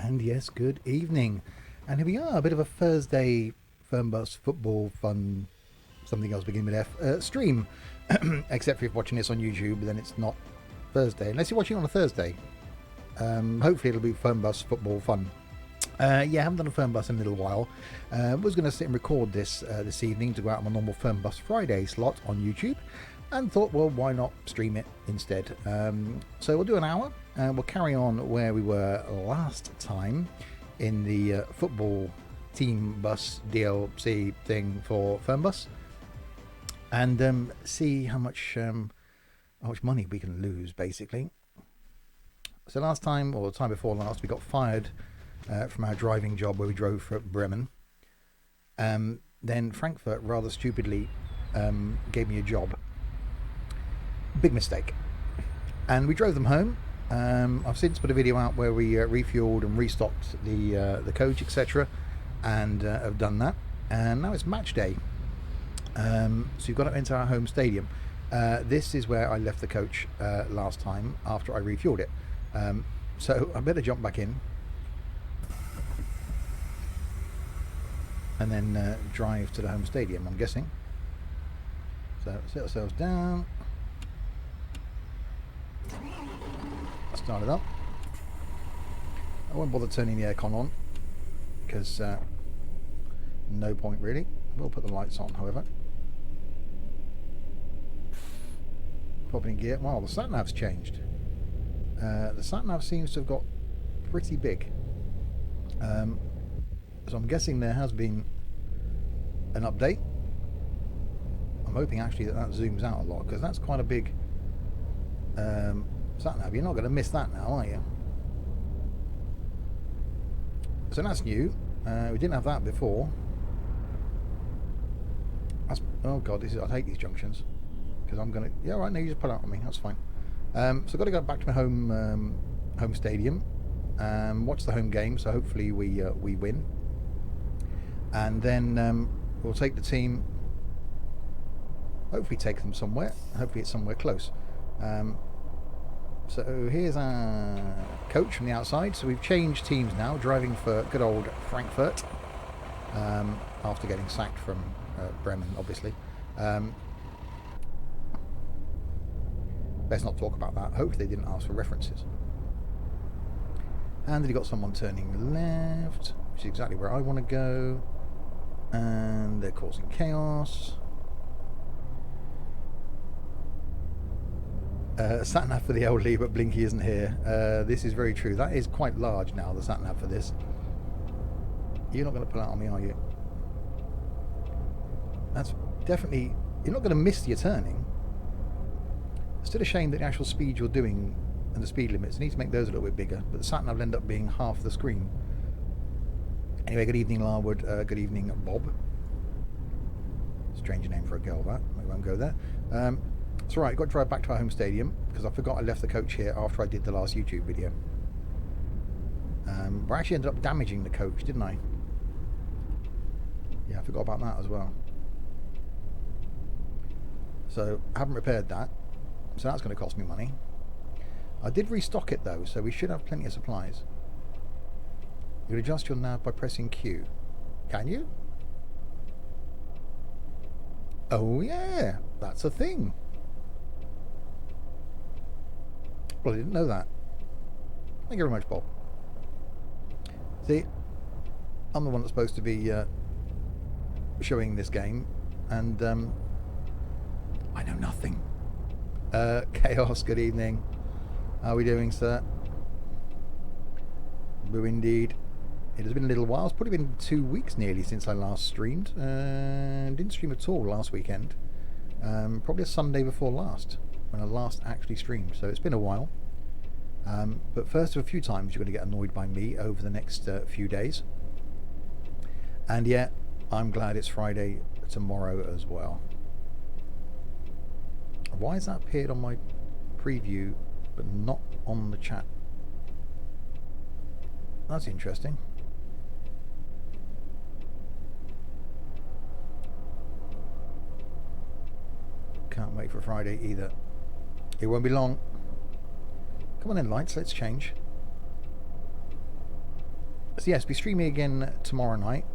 And yes, good evening. And here we are, a bit of a Thursday Fernbus football fun, something else beginning with F, stream. Except if you're watching this on YouTube, then it's not Thursday. Unless you're watching on a Thursday. Hopefully it'll be Fernbus football fun. I haven't done a Fernbus in a little while. Was going to sit and record this this evening to go out on my normal Fernbus Friday slot on YouTube. And thought, well, why not stream it instead? So we'll do an hour, and we'll carry on where we were last time in the football team bus DLC thing for Fernbus, and see how much money we can lose, basically. So last time, or the time before last, we got fired from our driving job where we drove for Bremen. Then Frankfurt rather stupidly gave me a job. Big mistake. And we drove them home. I've since put a video out where we refueled and restocked the coach, etc. And have done that. And now it's match day. So you've got to enter our home stadium. This is where I left the coach last time after I refueled it. So I better jump back in. And then drive to the home stadium, I'm guessing. So set ourselves down. Start it up. I won't bother turning the aircon on because no point really. We'll put the lights on, however. Popping in gear. Wow, the sat nav's changed. The sat nav seems to have got pretty big. So I'm guessing there has been an update. I'm hoping actually that zooms out a lot, because that's quite a big sat nav. You're not going to miss that now, are you? So that's new. We didn't have that before. Oh god, I hate these junctions, because I'm going to... Yeah, right, no, you just pull out on me. That's fine. So I've got to go back to my home stadium and watch the home game. So hopefully we win. And then we'll take the team, hopefully take them somewhere, hopefully it's somewhere close. So here's our coach from the outside. So we've changed teams now, driving for good old Frankfurt, after getting sacked from Bremen, obviously. Let's not talk about that. Hopefully they didn't ask for references. And then you got someone turning left, which is exactly where I want to go. And they're causing chaos. Sat-nav for the elderly, but Blinky isn't here. This is very true. That is quite large now, the sat-nav for this. You're not going to pull out on me, are you? That's definitely... You're not going to miss your turning. It's still a shame that the actual speed you're doing and the speed limits, you need to make those a little bit bigger, but the sat-nav will end up being half the screen. Anyway, good evening, Larwood. Good evening, Bob. Strange name for a girl, that. We won't go there. It's alright, got to drive back to our home stadium, because I forgot I left the coach here after I did the last YouTube video. I actually ended up damaging the coach, didn't I? Yeah, I forgot about that as well. So, I haven't repaired that. So that's going to cost me money. I did restock it though, so we should have plenty of supplies. You can adjust your nav by pressing Q. Can you? Oh yeah, that's a thing. Well, I didn't know that. Thank you very much, Bob. See, I'm the one that's supposed to be showing this game, and I know nothing. Chaos, good evening. How are we doing, sir? Boo indeed. It has been a little while. It's probably been 2 weeks nearly since I last streamed. Didn't stream at all last weekend. Probably a Sunday before last, when I last actually streamed. So it's been a while. But first of a few times you're going to get annoyed by me over the next few days. And yet, I'm glad it's Friday tomorrow as well. Why has that appeared on my preview but not on the chat? That's interesting. Can't wait for Friday either. It won't be long. Come on then, lights, let's change. So yes, be streaming again tomorrow night.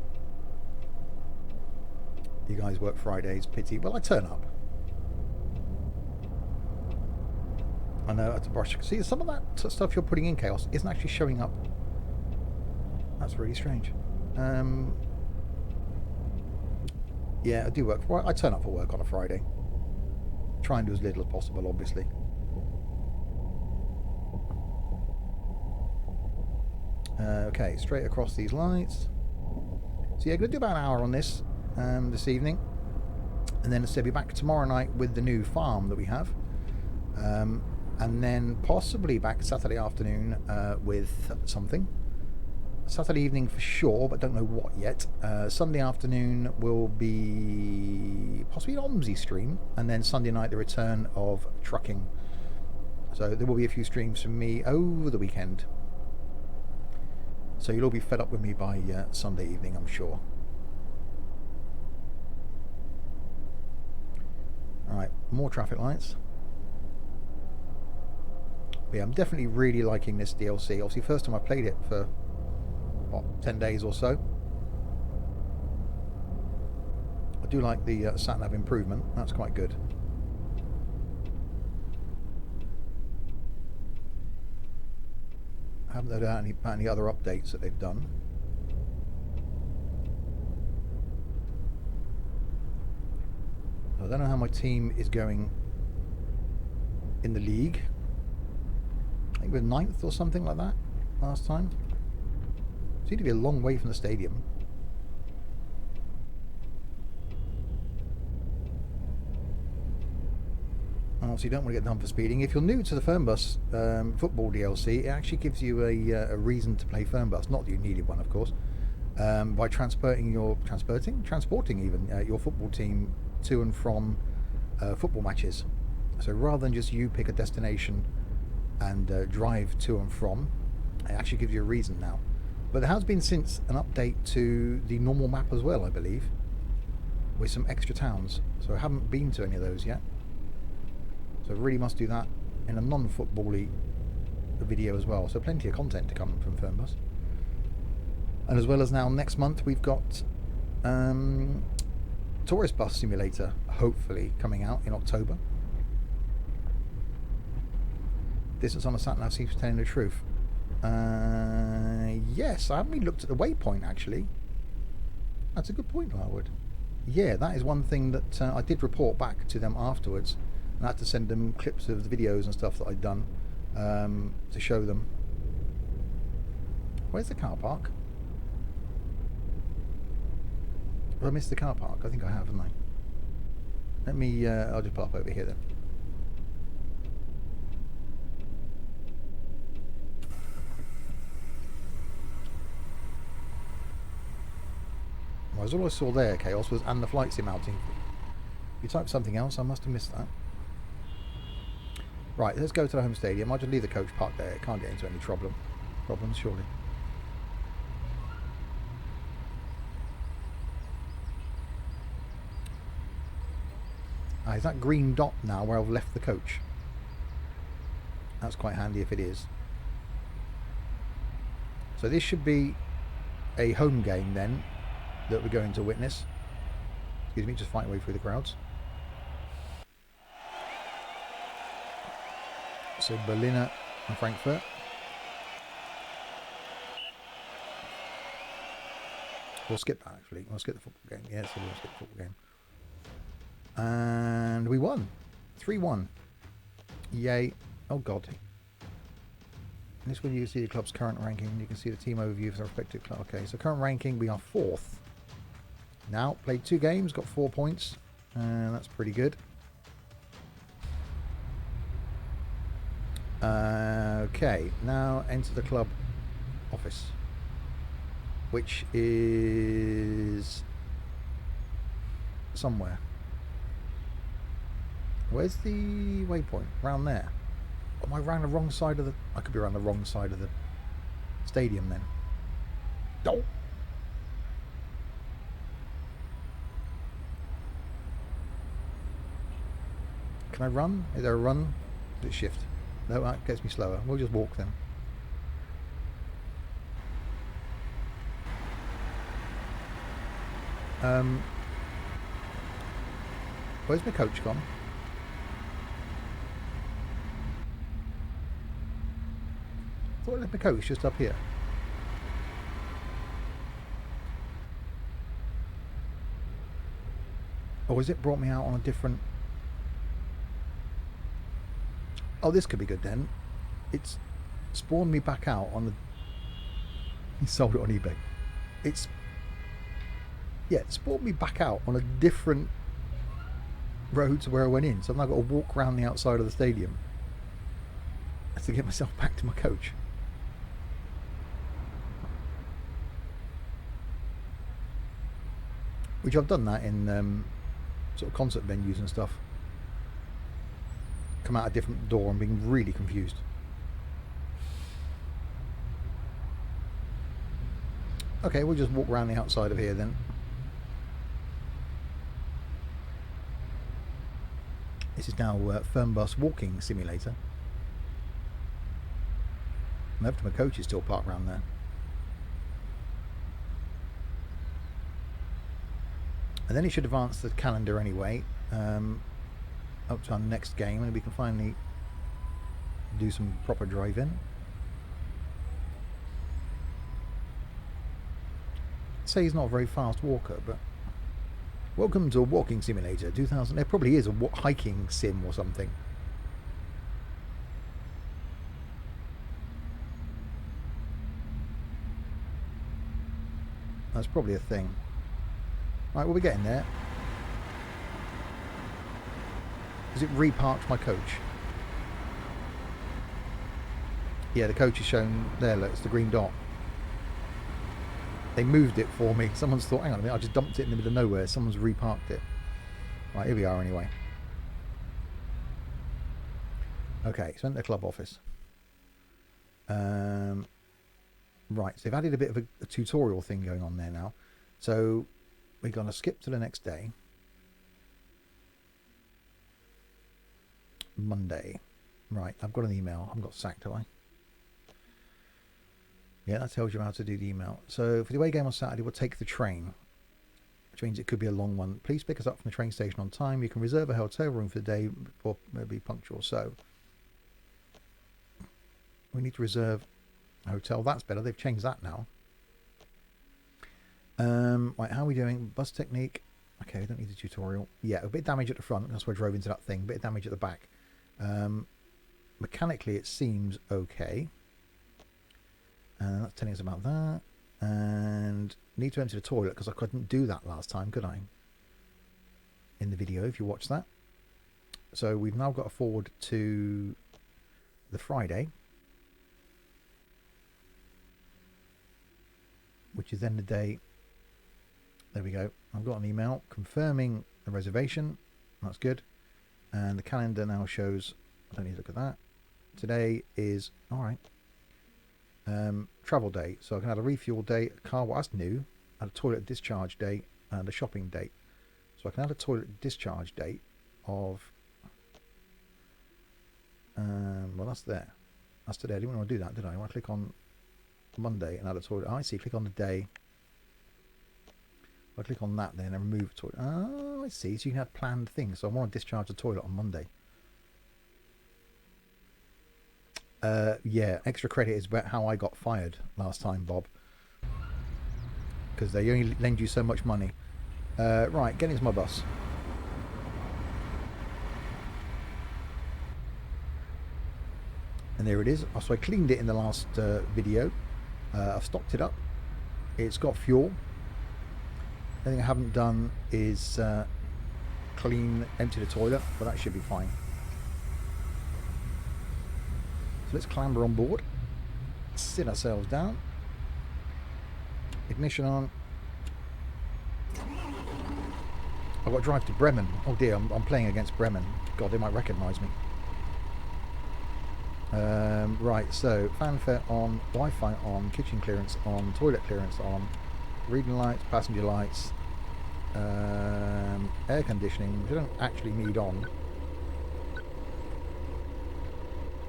You guys work Fridays, pity. Well, I turn up. I know, I have to brush. See, some of that stuff you're putting in, Chaos, isn't actually showing up. That's really strange. Yeah, I do work. I turn up for work on a Friday. Try and do as little as possible, obviously. Okay, straight across these lights. So yeah, going to do about an hour on this this evening, and then I'll be back tomorrow night with the new farm that we have, and then possibly back Saturday afternoon with something. Saturday evening for sure, but don't know what yet. Sunday afternoon will be possibly an OMSI stream, and then Sunday night the return of trucking. So there will be a few streams from me over the weekend. So you'll all be fed up with me by Sunday evening, I'm sure. Alright, more traffic lights. But yeah, I'm definitely really liking this DLC. Obviously, first time I played it for, what, 10 days or so. I do like the sat-nav improvement. That's quite good. I haven't heard about any other updates that they've done. I don't know how my team is going in the league. I think we're 9th or something like that last time. Seemed to be a long way from the stadium. Obviously, you don't want to get done for speeding. If you're new to the Fernbus football DLC, it actually gives you a reason to play Fernbus. Not that you needed one, of course. By transporting even your football team to and from football matches. So rather than just you pick a destination and drive to and from, it actually gives you a reason now. But there has been since an update to the normal map as well, I believe, with some extra towns. So I haven't been to any of those yet. So I really must do that in a non-football-y video as well. So plenty of content to come from Fernbus. And as well as now next month we've got Tourist Bus Simulator, hopefully coming out in October. Distance on a sat-nav seems to be telling the truth. Yes, I haven't really looked at the waypoint actually. That's a good point, Larwood. Yeah, that is one thing that I did report back to them afterwards. And I had to send them clips of the videos and stuff that I'd done to show them. Where's the car park? Have I missed the car park? I think I have, haven't I? Let me, I'll just pull up over here then. Well, all I saw there, Chaos, was and the flight sim outing. You typed something else, I must have missed that. Right, let's go to the home stadium. I'll just leave the coach parked there. It can't get into any problems, surely. Is that green dot now where I've left the coach? That's quite handy if it is. So this should be a home game then that we're going to witness. Excuse me, just fighting way through the crowds. So Berliner and Frankfurt. We'll skip that actually. We'll skip the football game. Yeah, so we'll skip the football game. And we won. 3-1. Yay. Oh god. In this one you can see the club's current ranking. You can see the team overview for the respective club. Okay, so current ranking, we are 4th. Now, played 2 games, got 4 points. That's pretty good. Okay, now enter the club office, which is somewhere. Where's the waypoint? Round there. Am I around the wrong side of the... I could be around the wrong side of the stadium then. Oh! Can I run? Is there a run? Is it shift? No, that gets me slower. We'll just walk then. Um, where's my coach gone? I thought I left my coach just up here. Or has it brought me out on a different... Oh, this could be good then. It's spawned me back out on the... He sold it on eBay. It's... Yeah, it spawned me back out on a different road to where I went in. So I've now got to walk around the outside of the stadium to get myself back to my coach. Which I've done that in sort of concert venues and stuff. Come out a different door and being really confused. Okay, we'll just walk around the outside of here then. This is now Fernbus walking simulator. And over to my coach is still parked around there. And then it should advance the calendar anyway, up to our next game, and we can finally do some proper driving. Say he's not a very fast walker, but welcome to a walking simulator 2000. There probably is a hiking sim or something. That's probably a thing. Right, what are we getting there? Has it reparked my coach? Yeah, the coach is shown there, look, it's the green dot. They moved it for me. Someone's thought, hang on a minute, I just dumped it in the middle of nowhere. Someone's reparked it. Right, here we are anyway. Okay, so in the club office. Right, so they've added a bit of a tutorial thing going on there now. So we're going to skip to the next day. Monday. Right, I've got an email. I haven't got sacked, have I? Yeah, that tells you how to do the email. So for the away game on Saturday, we'll take the train, which means it could be a long one. Please pick us up from the train station on time. You can reserve a hotel room for the day or maybe punctual. So we need to reserve a hotel. That's better. They've changed that now. Right, how are we doing? Bus technique. Okay, we don't need a tutorial. Yeah, a bit of damage at the front. That's why I drove into that thing. A bit of damage at the back. Mechanically, it seems okay. That's telling us about that. And need to empty the toilet because I couldn't do that last time, could I? In the video, if you watch that. So we've now got to forward to the Friday, which is then the day. There we go. I've got an email confirming the reservation. That's good. And the calendar now shows, I don't need to look at that. Today is, all right. Travel day, so I can add a refuel date, car wash, that's new, add a toilet discharge date and a shopping date. So I can add a toilet discharge date of well, that's there, that's today. I didn't want to do that, did I? I want to click on Monday and add a toilet. I see, click on the day. I click on that then and remove toilet. Oh, I see, so you can add planned things. So I want to discharge the toilet on Monday. Yeah, extra credit is about how I got fired last time, Bob. Because they only lend you so much money. Right, get into my bus. And there it is. So I cleaned it in the last video. I've stocked it up. It's got fuel. The thing I haven't done is empty the toilet, but that should be fine. Let's clamber on board, sit ourselves down, ignition on. I've got to drive to Bremen. Oh dear, I'm playing against Bremen. God, they might recognise me. Right, so fanfare on, Wi-Fi on, kitchen clearance on, toilet clearance on, reading lights, passenger lights, air conditioning, which I don't actually need on.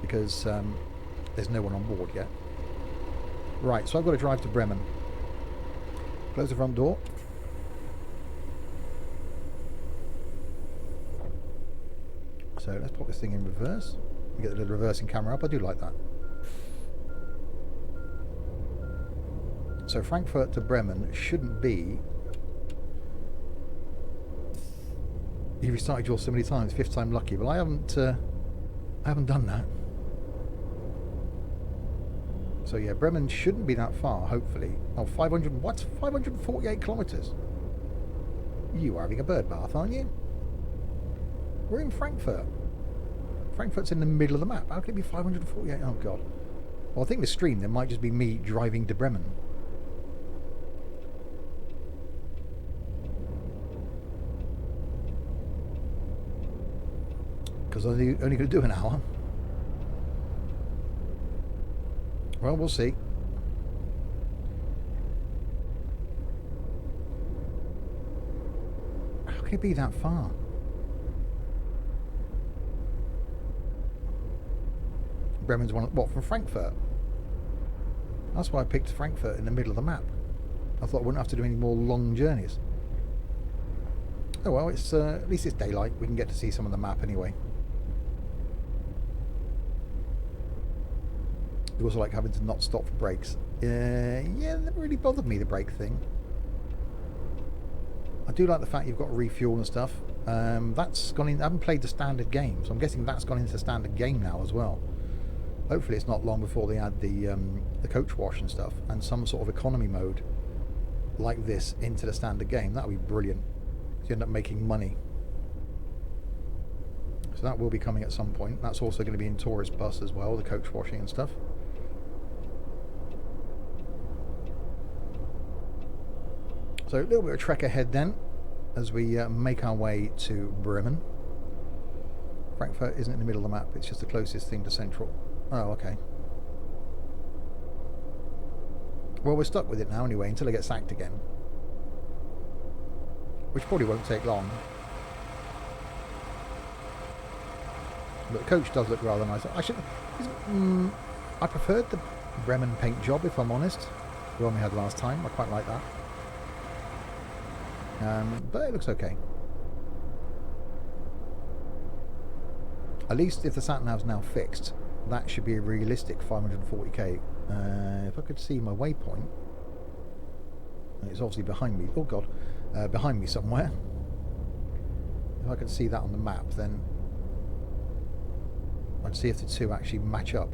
Because there's no one on board yet. Right, so I've got to drive to Bremen. Close the front door. So let's pop this thing in reverse. Get the little reversing camera up. I do like that. So Frankfurt to Bremen shouldn't be... You restarted yours so many times, 5th time lucky, but I haven't done that. So yeah, Bremen shouldn't be that far, hopefully. Oh, 500, what? 548 kilometres? You are having a bird bath, aren't you? We're in Frankfurt. Frankfurt's in the middle of the map. How can it be 548? Oh god. Well, I think the stream, there might just be me driving to Bremen. Because I'm only going to do an hour. Well, we'll see. How can it be that far? Bremen's one... What, from Frankfurt? That's why I picked Frankfurt in the middle of the map. I thought I wouldn't have to do any more long journeys. Oh well, it's at least it's daylight. We can get to see some of the map anyway. It was like having to not stop for breaks. Yeah, it never really bothered me, the brake thing. I do like the fact you've got to refuel and stuff. That's gone in. I haven't played the standard game, so I'm guessing that's gone into the standard game now as well. Hopefully it's not long before they add the coach wash and stuff, and some sort of economy mode like this into the standard game. That would be brilliant. So you end up making money. So that will be coming at some point. That's also going to be in Tourist Bus as well, the coach washing and stuff. So a little bit of a trek ahead then, as we make our way to Bremen. Frankfurt isn't in the middle of the map, it's just the closest thing to central. Oh, okay. Well, we're stuck with it now anyway, until I get sacked again. Which probably won't take long. But the coach does look rather nice. I preferred the Bremen paint job, if I'm honest. The one we had last time. I quite like that. But it looks okay. At least if the sat-nav's now fixed, that should be a realistic 540k. If I could see my waypoint, it's obviously behind me. Oh god, behind me somewhere. If I could see that on the map, then I'd see if the two actually match up.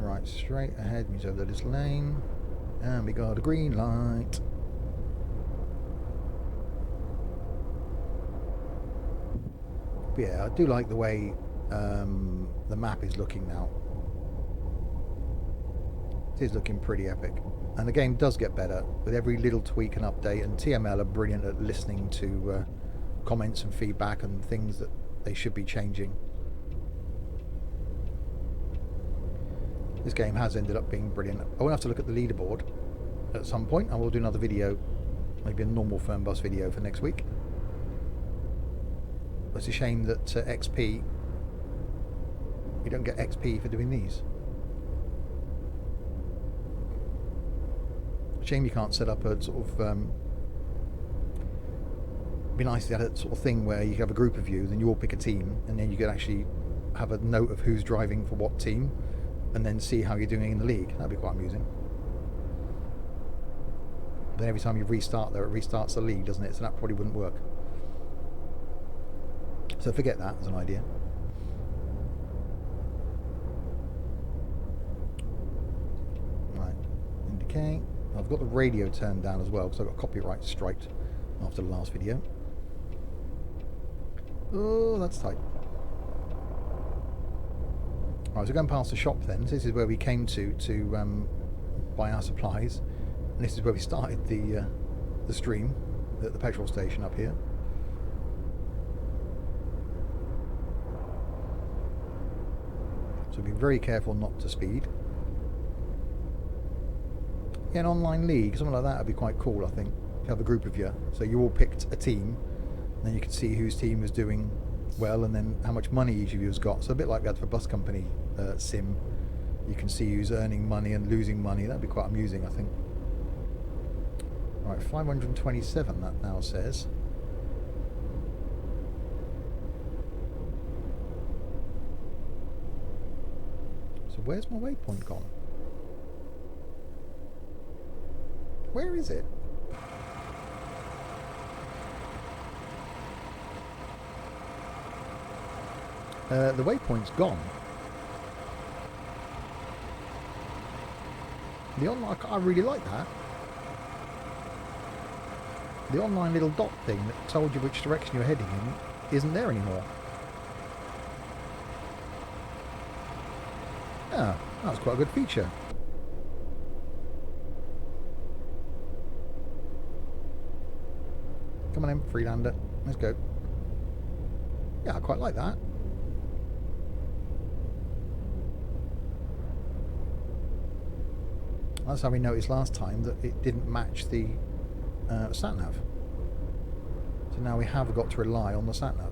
Right, straight ahead means over this lane, and we got a green light. But yeah, I do like the way the map is looking now. It is looking pretty epic, and the game does get better with every little tweak and update, and TML are brilliant at listening to comments and feedback and things that they should be changing. This game has ended up being brilliant. I will have to look at the leaderboard at some point. I will do another video, maybe a normal Fernbus video for next week. But it's a shame that XP, you don't get XP for doing these. Shame you can't set up a sort of be nice to have a sort of thing where you have a group of you, then you all pick a team, and then you could actually have a note of who's driving for what team, and then see how you're doing in the league. That'd be quite amusing. Then every time you restart there, it restarts the league, doesn't it? So that probably wouldn't work. So forget that as an idea. Right, indicate. I've got the radio turned down as well because I got copyright striked after the last video. Oh, that's tight. Right, so going past the shop then. So this is where we came to buy our supplies, and this is where we started the stream at the petrol station up here. So be very careful not to speed. Yeah, an online league, something like that would be quite cool, I think. You have a group of you, so you all picked a team, and then you could see whose team was doing well, and then how much money each of you has got. So a bit like we had for bus company sim, you can see who's earning money and losing money. That'd be quite amusing, I think. Right, 527 that now says. So where's my waypoint gone? Where is it? The waypoint's gone. The online, I really like that. The online little dot thing that told you which direction you're heading in isn't there anymore. Ah, that's quite a good feature. Come on in, Freelander. Let's go. Yeah, I quite like that. That's how we noticed last time that it didn't match the sat-nav. So now we have got to rely on the sat-nav.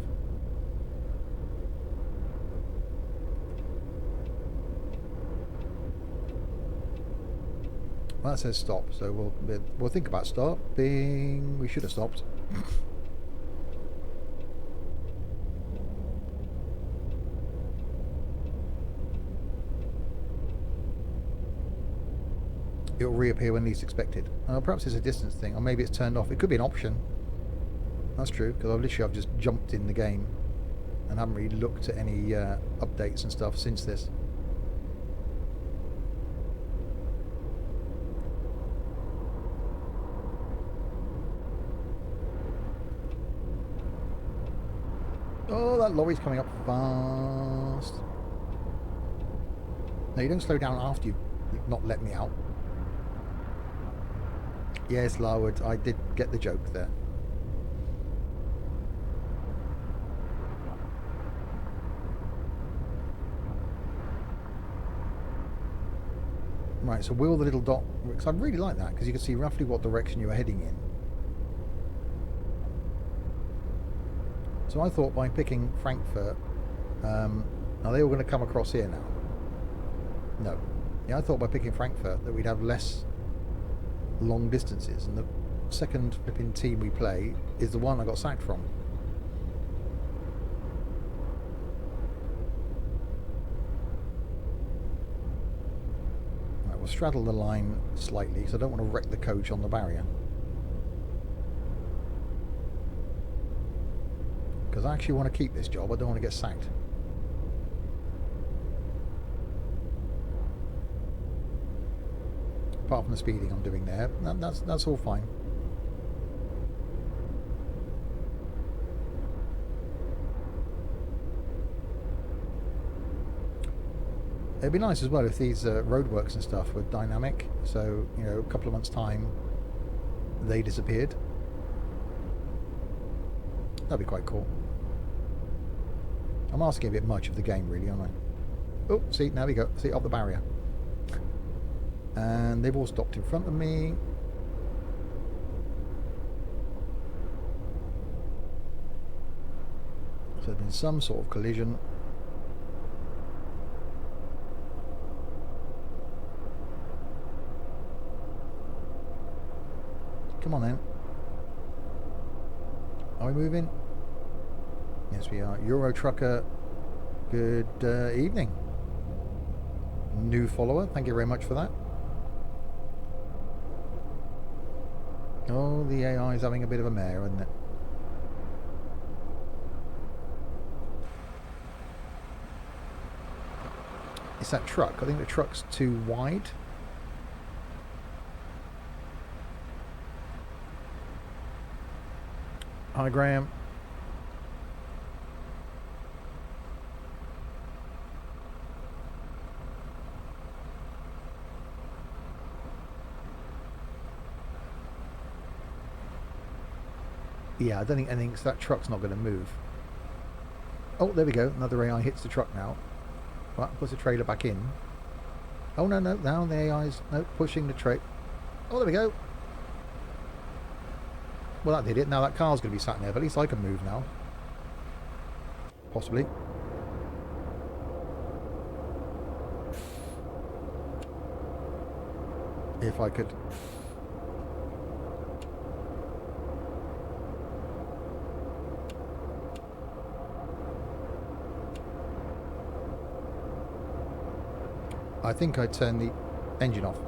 Well, that says stop, so we'll think about stopping. We should have stopped. It'll reappear when least expected. Perhaps it's a distance thing, or maybe it's turned off. It could be an option. That's true, because I've just jumped in the game and haven't really looked at any updates and stuff since this. Oh, that lorry's coming up fast. No, you don't slow down after you've not let me out. Yes, Larwood, I did get the joke there. Right, so will the little dot... Because I really like that, because you can see roughly what direction you are heading in. So I thought by picking Frankfurt... are they all going to come across here now? No. Yeah, I thought by picking Frankfurt that we'd have less long distances, and the second flipping team we play is the one I got sacked from. Right, we'll straddle the line slightly because I don't want to wreck the coach on the barrier. Because I actually want to keep this job, I don't want to get sacked. Apart from the speeding I'm doing there, that's all fine. It'd be nice as well if these roadworks and stuff were dynamic, so, you know, a couple of months' time they disappeared. That'd be quite cool. I'm asking a bit much of the game, really, aren't I? Oh, see, now we go. See, up the barrier. And they've all stopped in front of me. So there's been some sort of collision. Come on then. Are we moving? Yes, we are. Euro Trucker, good evening. New follower, thank you very much for that. Oh, the AI is having a bit of a mare, isn't it? It's that truck. I think the truck's too wide. Hi, Graham. Yeah, I don't think anything. That truck's not going to move. Oh, there we go. Another AI hits the truck now. Right, puts the trailer back in. Oh no, now the AI's pushing the trailer. Oh, there we go. Well, that did it. Now that car's going to be sat there, but at least I can move now. Possibly. If I could. I think I turned the engine off.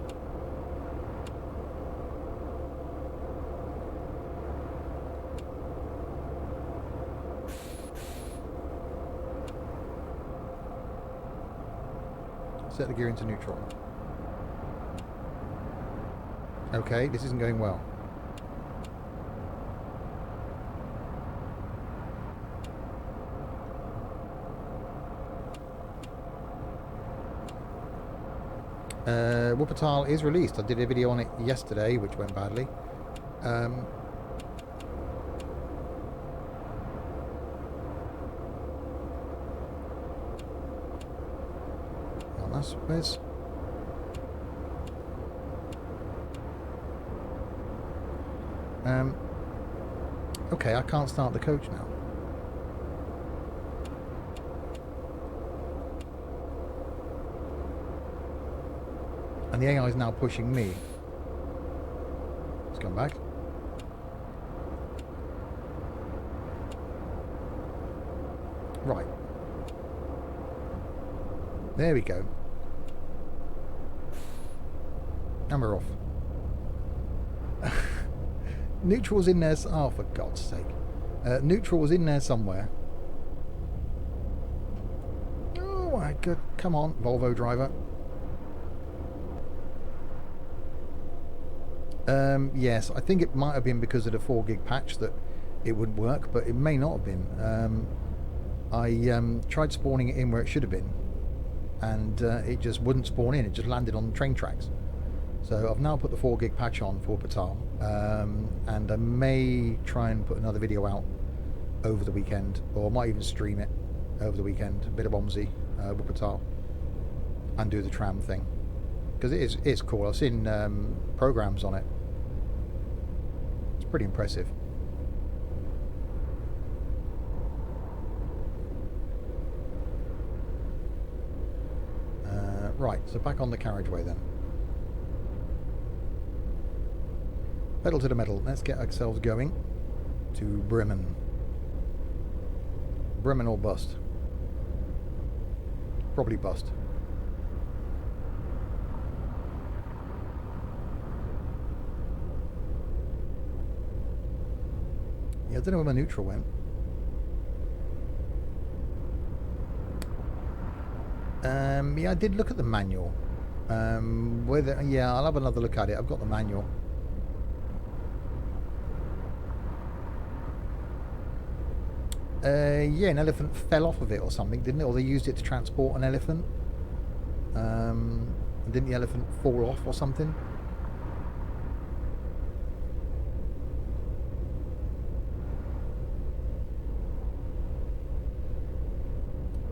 Set the gear into neutral. Okay, this isn't going well. Wuppertal is released. I did a video on it yesterday, which went badly. Oh, that's where's. Okay, I can't start the coach now. And the AI is now pushing me. Let's come back. Right. There we go. And we're off. Neutral was in there. Oh, for God's sake. Neutral was in there somewhere. Oh my God. Come on, Volvo driver. Yes, I think it might have been because of the 4 gig patch that it wouldn't work, but it may not have been. I tried spawning it in where it should have been, and it just wouldn't spawn in. It just landed on the train tracks. So I've now put the 4 gig patch on for Wuppertal, and I may try and put another video out over the weekend, or I might even stream it over the weekend. A bit of Omsi, Wuppertal, and do the tram thing, because it's cool. I've seen programs on it. It's pretty impressive. Right, so back on the carriageway then. Pedal to the metal. Let's get ourselves going to Bremen. Bremen or bust. Probably bust. Yeah, I don't know where my neutral went. Yeah, I did look at the manual. Yeah, I'll have another look at it. I've got the manual. Yeah, an elephant fell off of it or something, didn't it? Or they used it to transport an elephant. Didn't the elephant fall off or something?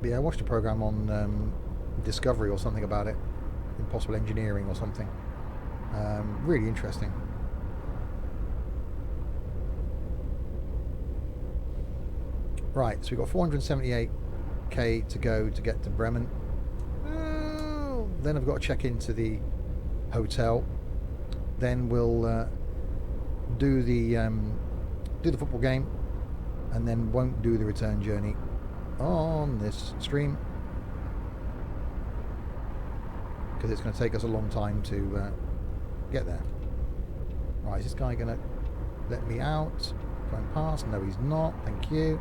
But yeah, I watched a program on Discovery or something about it. Impossible Engineering or something. Really interesting. Right, so we've got 478k to go to get to Bremen. Then I've got to check into the hotel. Then we'll do the football game, and then won't do the return journey on this stream, because it's going to take us a long time to get there. Right, is this guy going to let me out? Going past? No, he's not. Thank you.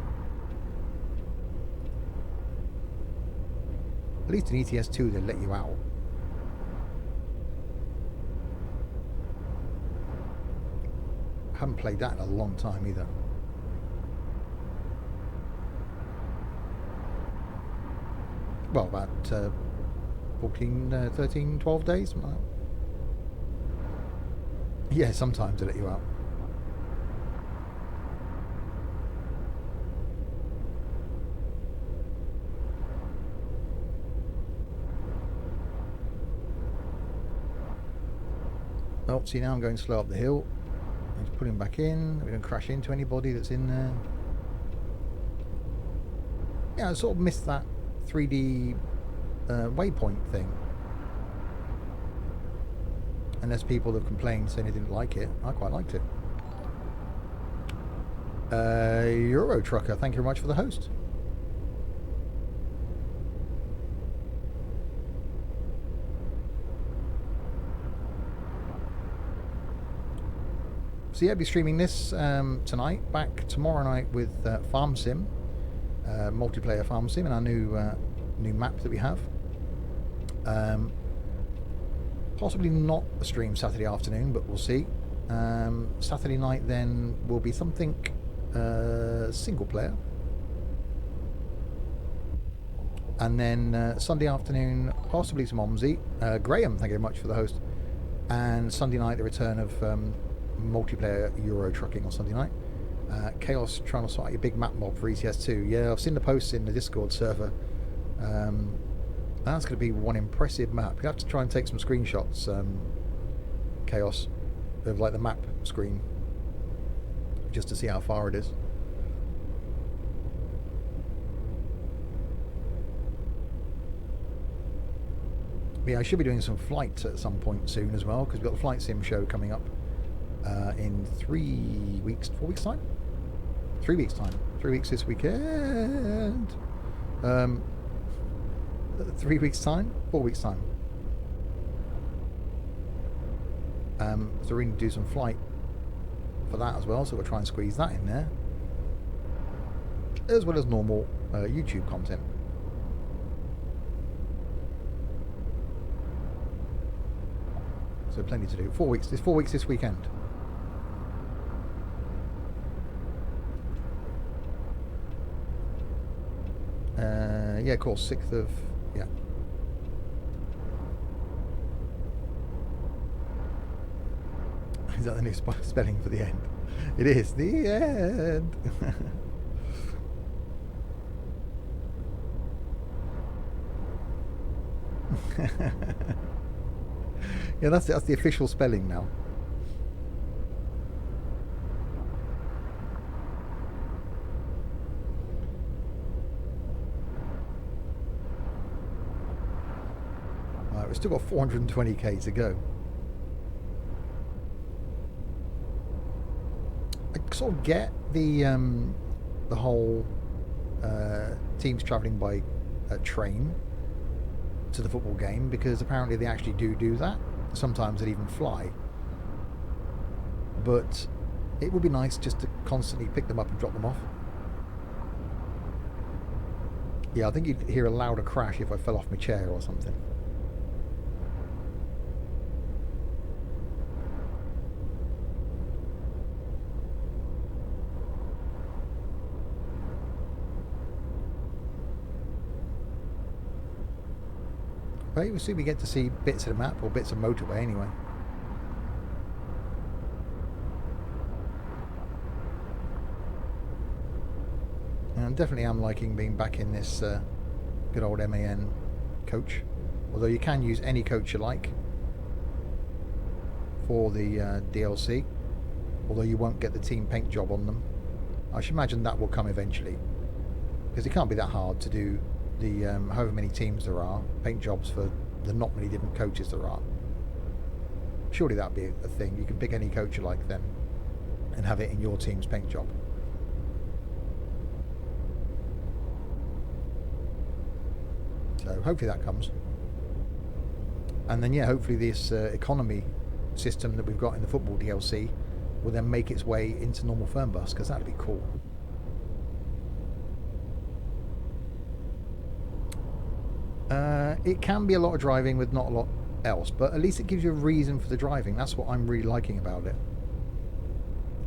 At least in ETS2 they let you out. Haven't played that in a long time either. Well, about 14, 13, 12 days, something like that. Yeah, sometimes they let you out. Oh, see, now I'm going slow up the hill. I'm just putting back in. We don't crash into anybody that's in there. Yeah, I sort of missed that 3D waypoint thing. Unless people have complained saying they didn't like it. I quite liked it. Euro Trucker, thank you very much for the host. So yeah, I'll be streaming this tonight. Back tomorrow night with Farm Sim, multiplayer Farm Sim, and our new map that we have. Possibly not a stream Saturday afternoon, but we'll see. Saturday night then will be something single player. And then Sunday afternoon, possibly some OMSI. Graham, thank you very much for the host. And Sunday night, the return of multiplayer Euro trucking on Sunday night. Chaos trying to sort out your big map mob for ECS2. Yeah, I've seen the posts in the Discord server. That's going to be one impressive map. You have to try and take some screenshots, Chaos, of like the map screen, just to see how far it is. Yeah, I should be doing some flights at some point soon as well, because we've got the Flight Sim show coming up in 4 weeks time? 3 weeks time. 3 weeks this weekend. 3 weeks time? 4 weeks time. So we're going to do some flight for that as well, so we'll try and squeeze that in there, as well as normal YouTube content. So plenty to do. 4 weeks. It's 4 weeks this weekend. Yeah, of course. 6th of... Yeah. Is that the new spelling for the end? It is. The end. Yeah, that's the official spelling now. Right, we've still got 420k to go. I sort of get the whole teams travelling by train to the football game, because apparently they actually do that. Sometimes they'd even fly. But it would be nice just to constantly pick them up and drop them off. Yeah, I think you'd hear a louder crash if I fell off my chair or something. But we'll soon we get to see bits of the map, or bits of motorway anyway. And I definitely am liking being back in this good old MAN coach. Although you can use any coach you like for the DLC. Although you won't get the team paint job on them. I should imagine that will come eventually, because it can't be that hard to do the however many teams there are, paint jobs for the not many different coaches there are. Surely that'd be a thing. You can pick any coach you like then and have it in your team's paint job. So hopefully that comes. And then yeah, hopefully this economy system that we've got in the football DLC will then make its way into normal Fernbus, because that'd be cool. It can be a lot of driving with not a lot else, but at least it gives you a reason for the driving. That's what I'm really liking about it.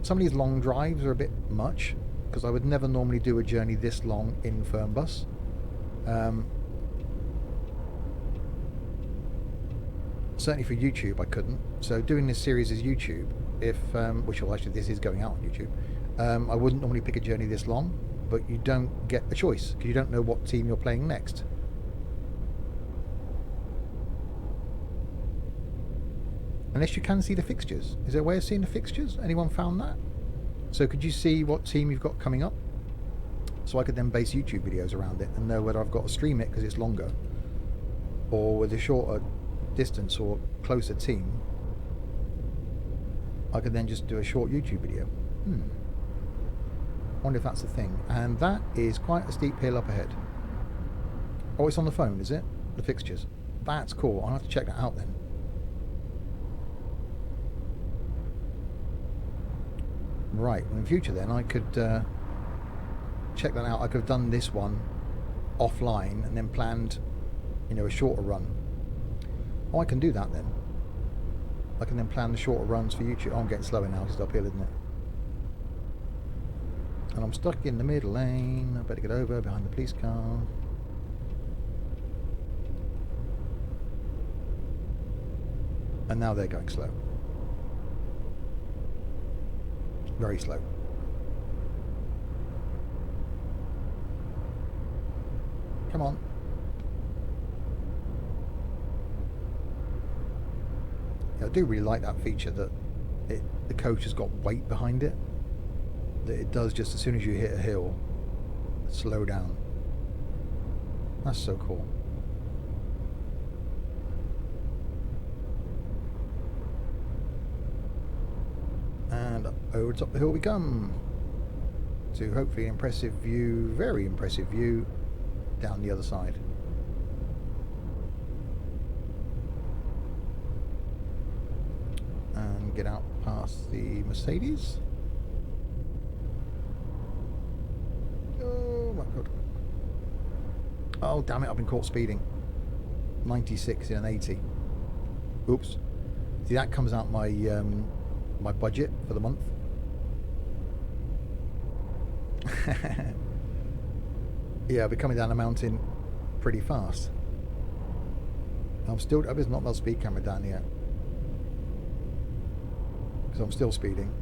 Some of these long drives are a bit much, because I would never normally do a journey this long in Fernbus. Certainly for YouTube I couldn't. So doing this series as YouTube, if which well actually this is going out on YouTube, I wouldn't normally pick a journey this long, but you don't get a choice, because you don't know what team you're playing next. Unless you can see the fixtures. Is there a way of seeing the fixtures? Anyone found that? So could you see what team you've got coming up? So I could then base YouTube videos around it and know whether I've got to stream it because it's longer, or with a shorter distance or closer team, I could then just do a short YouTube video. Wonder if that's the thing. And that is quite a steep hill up ahead. Oh, it's on the phone, is it? The fixtures. That's cool. I'll have to check that out then. Right, well, in future then I could check that out. I could have done this one offline and then planned, a shorter run. Oh, I can do that then. I can then plan the shorter runs for YouTube. Oh, I'm getting slower now because it's uphill, isn't it? And I'm stuck in the middle lane. I better get over behind the police car. And now they're going slow. Very slow. Come on. Yeah, I do really like that feature that the coach has got weight behind it. That it does just as soon as you hit a hill, slow down. That's so cool. And over top the hill we come to hopefully an impressive view, very impressive view down the other side. And get out past the Mercedes. Oh my god. Oh damn it, I've been caught speeding. 96 in an 80. Oops. See, that comes out my my budget for the month. Yeah, I'll be coming down the mountain pretty fast. I've not got speed camera down yet. Because I'm still speeding.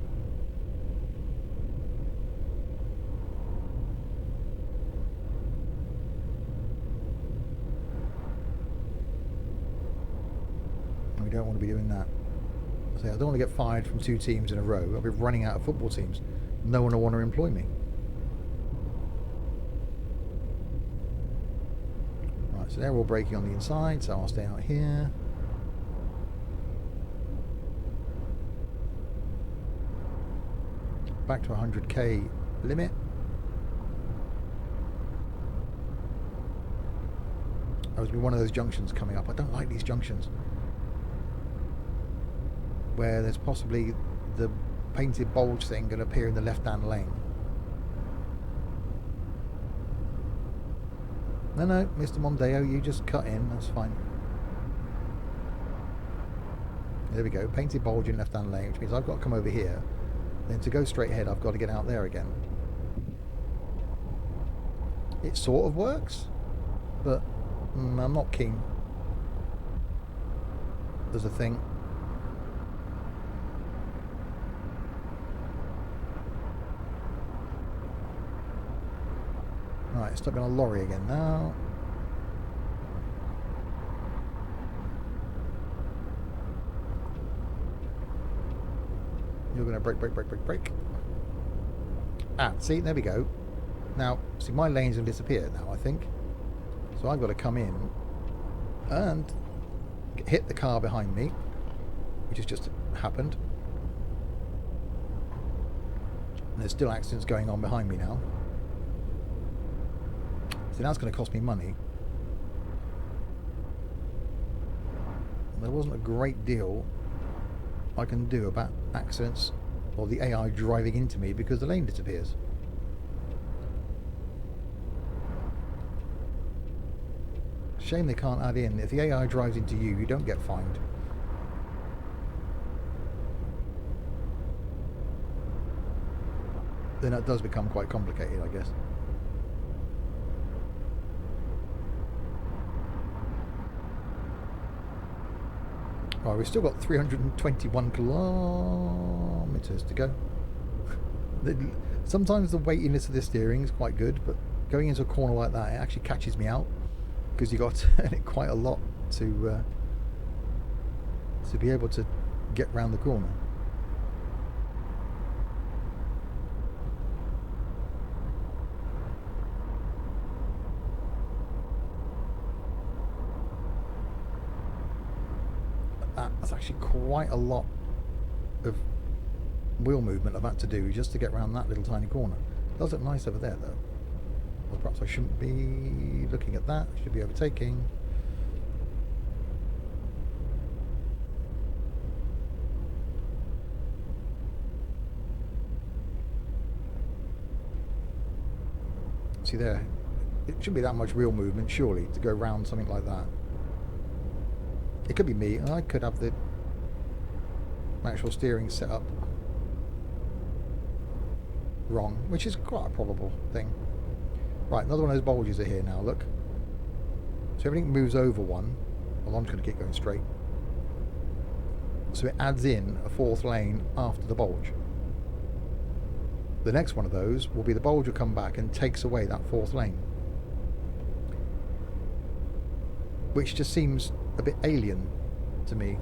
We don't want to be doing that. I don't want to get fired from 2 teams in a row. I'll be running out of football teams. No one will want to employ me. Right, so they're all braking on the inside, so I'll stay out here. Back to 100k limit. There's been one of those junctions coming up. I don't like these junctions where there's possibly the painted bulge thing going to appear in the left-hand lane. No, Mr. Mondeo, you just cut in, that's fine. There we go, painted bulge in left-hand lane, which means I've got to come over here. Then to go straight ahead, I've got to get out there again. It sort of works, but I'm not keen. There's a thing. Right, stuck in a lorry again now. You're going to brake. Ah, see, there we go. Now, see, my lanes have disappeared now, I think. So I've got to come in and hit the car behind me, which has just happened. And there's still accidents going on behind me now. So that's going to cost me money. There wasn't a great deal I can do about accidents or the AI driving into me because the lane disappears. Shame they can't add in, if the AI drives into you, you don't get fined. Then that does become quite complicated, I guess. Right, we've still got 321 kilometres to go. Sometimes the weightiness of the steering is quite good, but going into a corner like that, it actually catches me out because you've got to turn it quite a lot to be able to get round the corner. That's actually quite a lot of wheel movement I've had to do just to get around that little tiny corner. It does look nice over there though. Well, perhaps I shouldn't be looking at that. I should be overtaking. See there, it shouldn't be that much real movement, surely, to go round something like that. It could be me, and I could have the actual steering set up wrong, which is quite a probable thing. Right, another one of those bulges are here now, look. So everything moves over one. Well, I'm just going to keep going straight. So it adds in a fourth lane after the bulge. The next one of those will be the bulge will come back and takes away that fourth lane. Which just seems a bit alien to me.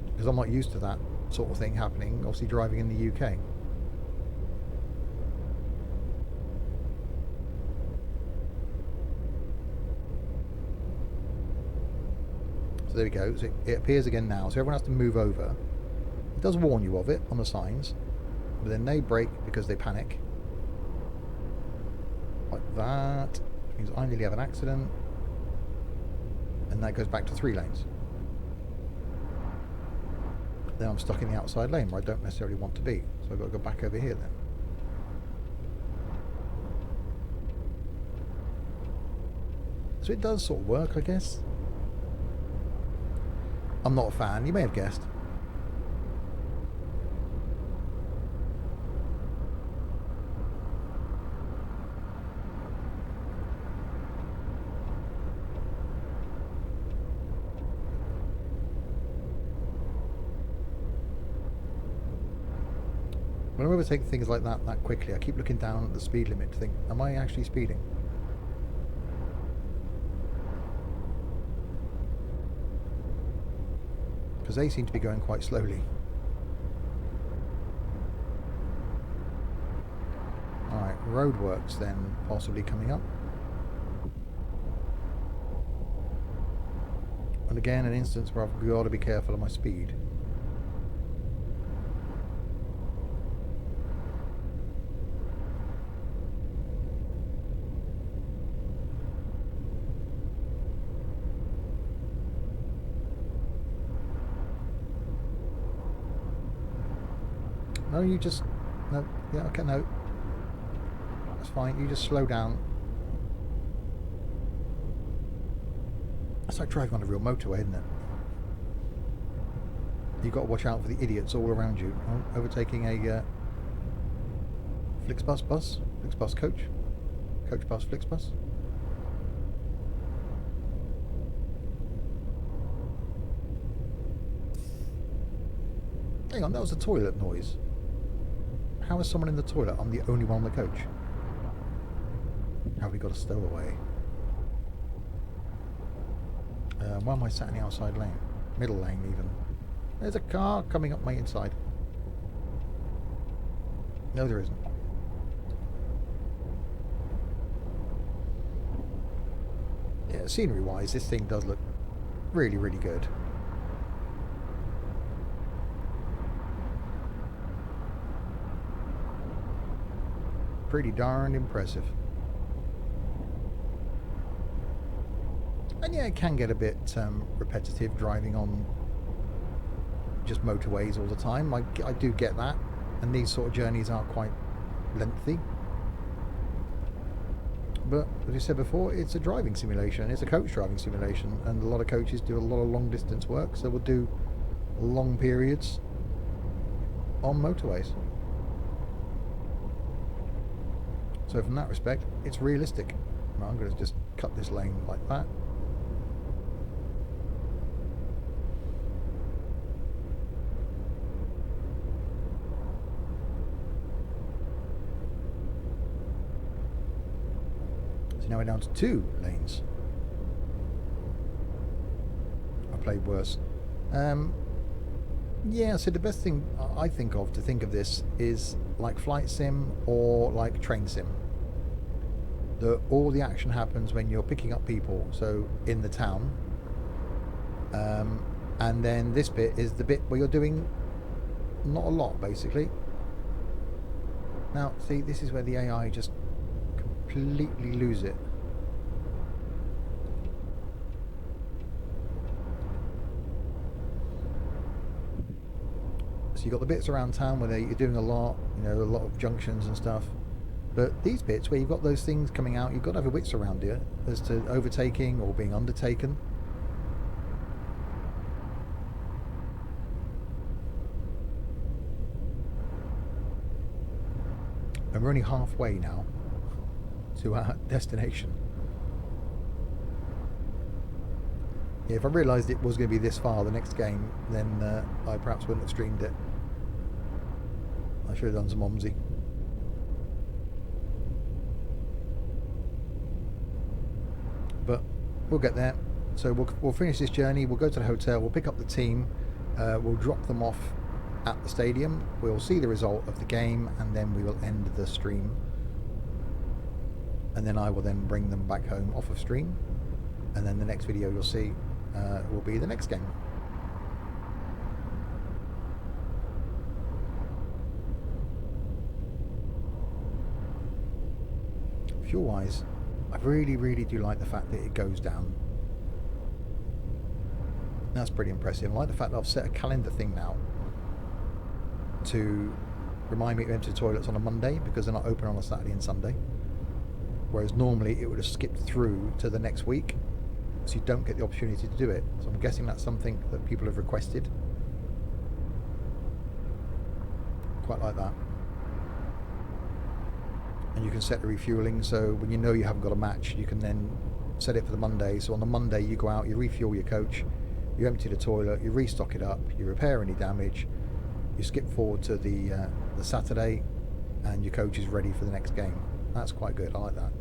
Because I'm not used to that sort of thing happening, obviously driving in the UK. So there we go. So it appears again now. So everyone has to move over. It does warn you of it on the signs. But then they brake because they panic. Like that. Which means I nearly have an accident. And that goes back to 3 lanes. Then I'm stuck in the outside lane where I don't necessarily want to be. So I've got to go back over here then. So it does sort of work, I guess. I'm not a fan, you may have guessed. When I overtake things like that quickly, I keep looking down at the speed limit to think, am I actually speeding? Because they seem to be going quite slowly. Alright, roadworks then possibly coming up. And again, an instance where I've got to be careful of my speed. No, you just... No, yeah, okay, no. That's fine, you just slow down. It's like driving on a real motorway, isn't it? You've got to watch out for the idiots all around you. Oh, overtaking a Flixbus bus? Flixbus coach? Coach bus, Flixbus? Hang on, that was a toilet noise. How is someone in the toilet? I'm the only one on the coach. Have we got a stowaway? Why am I sat in the outside lane? Middle lane even. There's a car coming up my inside. No, there isn't. Yeah, scenery wise, this thing does look really, really good. Pretty darn impressive. And yeah, it can get a bit repetitive driving on just motorways all the time. I do get that, and these sort of journeys are quite lengthy. But as you said before, it's a driving simulation. It's a coach driving simulation, and a lot of coaches do a lot of long distance work, so we'll do long periods on motorways. So from that respect, it's realistic. Now I'm going to just cut this lane like that. So now we're down to 2 lanes. I played worse. Yeah, so the best thing I think of to think of this is like flight sim or like train sim. All the action happens when you're picking up people, so in the town. And then this bit is the bit where you're doing not a lot, basically. Now, see, this is where the AI just completely lose it. So you've got the bits around town where you're doing a lot, you know, a lot of junctions and stuff. But these bits where you've got those things coming out, you've got to have your wits around you as to overtaking or being undertaken. And we're only halfway now to our destination. Yeah, if I realised it was going to be this far, the next game, then I perhaps wouldn't have streamed it. I should have done some OMSI. But we'll get there. So we'll finish this journey, we'll go to the hotel, we'll pick up the team, we'll drop them off at the stadium, we'll see the result of the game, and then we will end the stream. And then I will then bring them back home off of stream, and then the next video you'll see will be the next game. Fuel wise, I really do like the fact that it goes down. That's pretty impressive. I like the fact that I've set a calendar thing now to remind me to enter the toilets on a Monday, because they're not open on a Saturday and Sunday, whereas normally it would have skipped through to the next week, so you don't get the opportunity to do it. So I'm guessing that's something that people have requested. Quite like that. And you can set the refueling, so when you know you haven't got a match, you can then set it for the Monday. So on the Monday you go out, you refuel your coach, you empty the toilet, you restock it up, you repair any damage, you skip forward to the Saturday, and your coach is ready for the next game. That's quite good. I like that.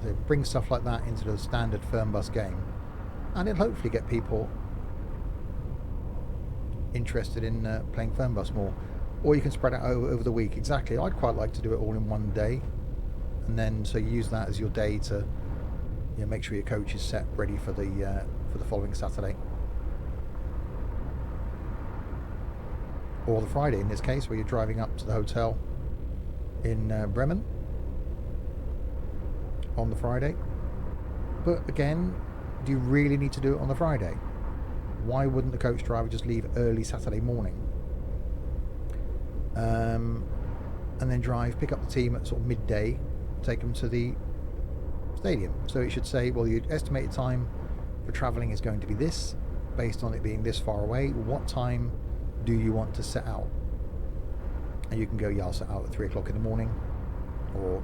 So bring stuff like that into the standard Fernbus game, and it'll hopefully get people interested in playing Fernbus more. Or you can spread it over the week. Exactly. I'd quite like to do it all in one day, and then so you use that as your day to make sure your coach is set ready for the following Saturday, or the Friday in this case, where you're driving up to the hotel in Bremen on the Friday. But again, do you really need to do it on the Friday? Why wouldn't the coach driver just leave early Saturday morning, and then pick up the team at sort of midday, take them to the stadium? So it should say, well, your estimated time for travelling is going to be this, based on it being this far away. What time do you want to set out? And you can go, yeah, I'll set out at 3 o'clock in the morning, or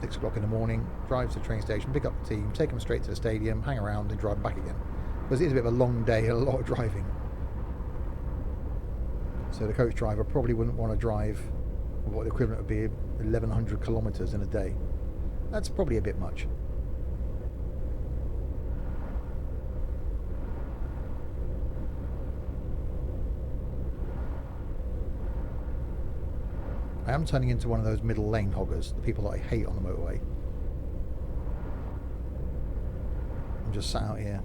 6 o'clock in the morning, drive to the train station, pick up the team, take them straight to the stadium, hang around and drive back again. Because it is a bit of a long day and a lot of driving. So the coach driver probably wouldn't want to drive what the equivalent would be 1,100 kilometres in a day. That's probably a bit much. I am turning into one of those middle lane hoggers, the people that I hate on the motorway. I'm just sat out here.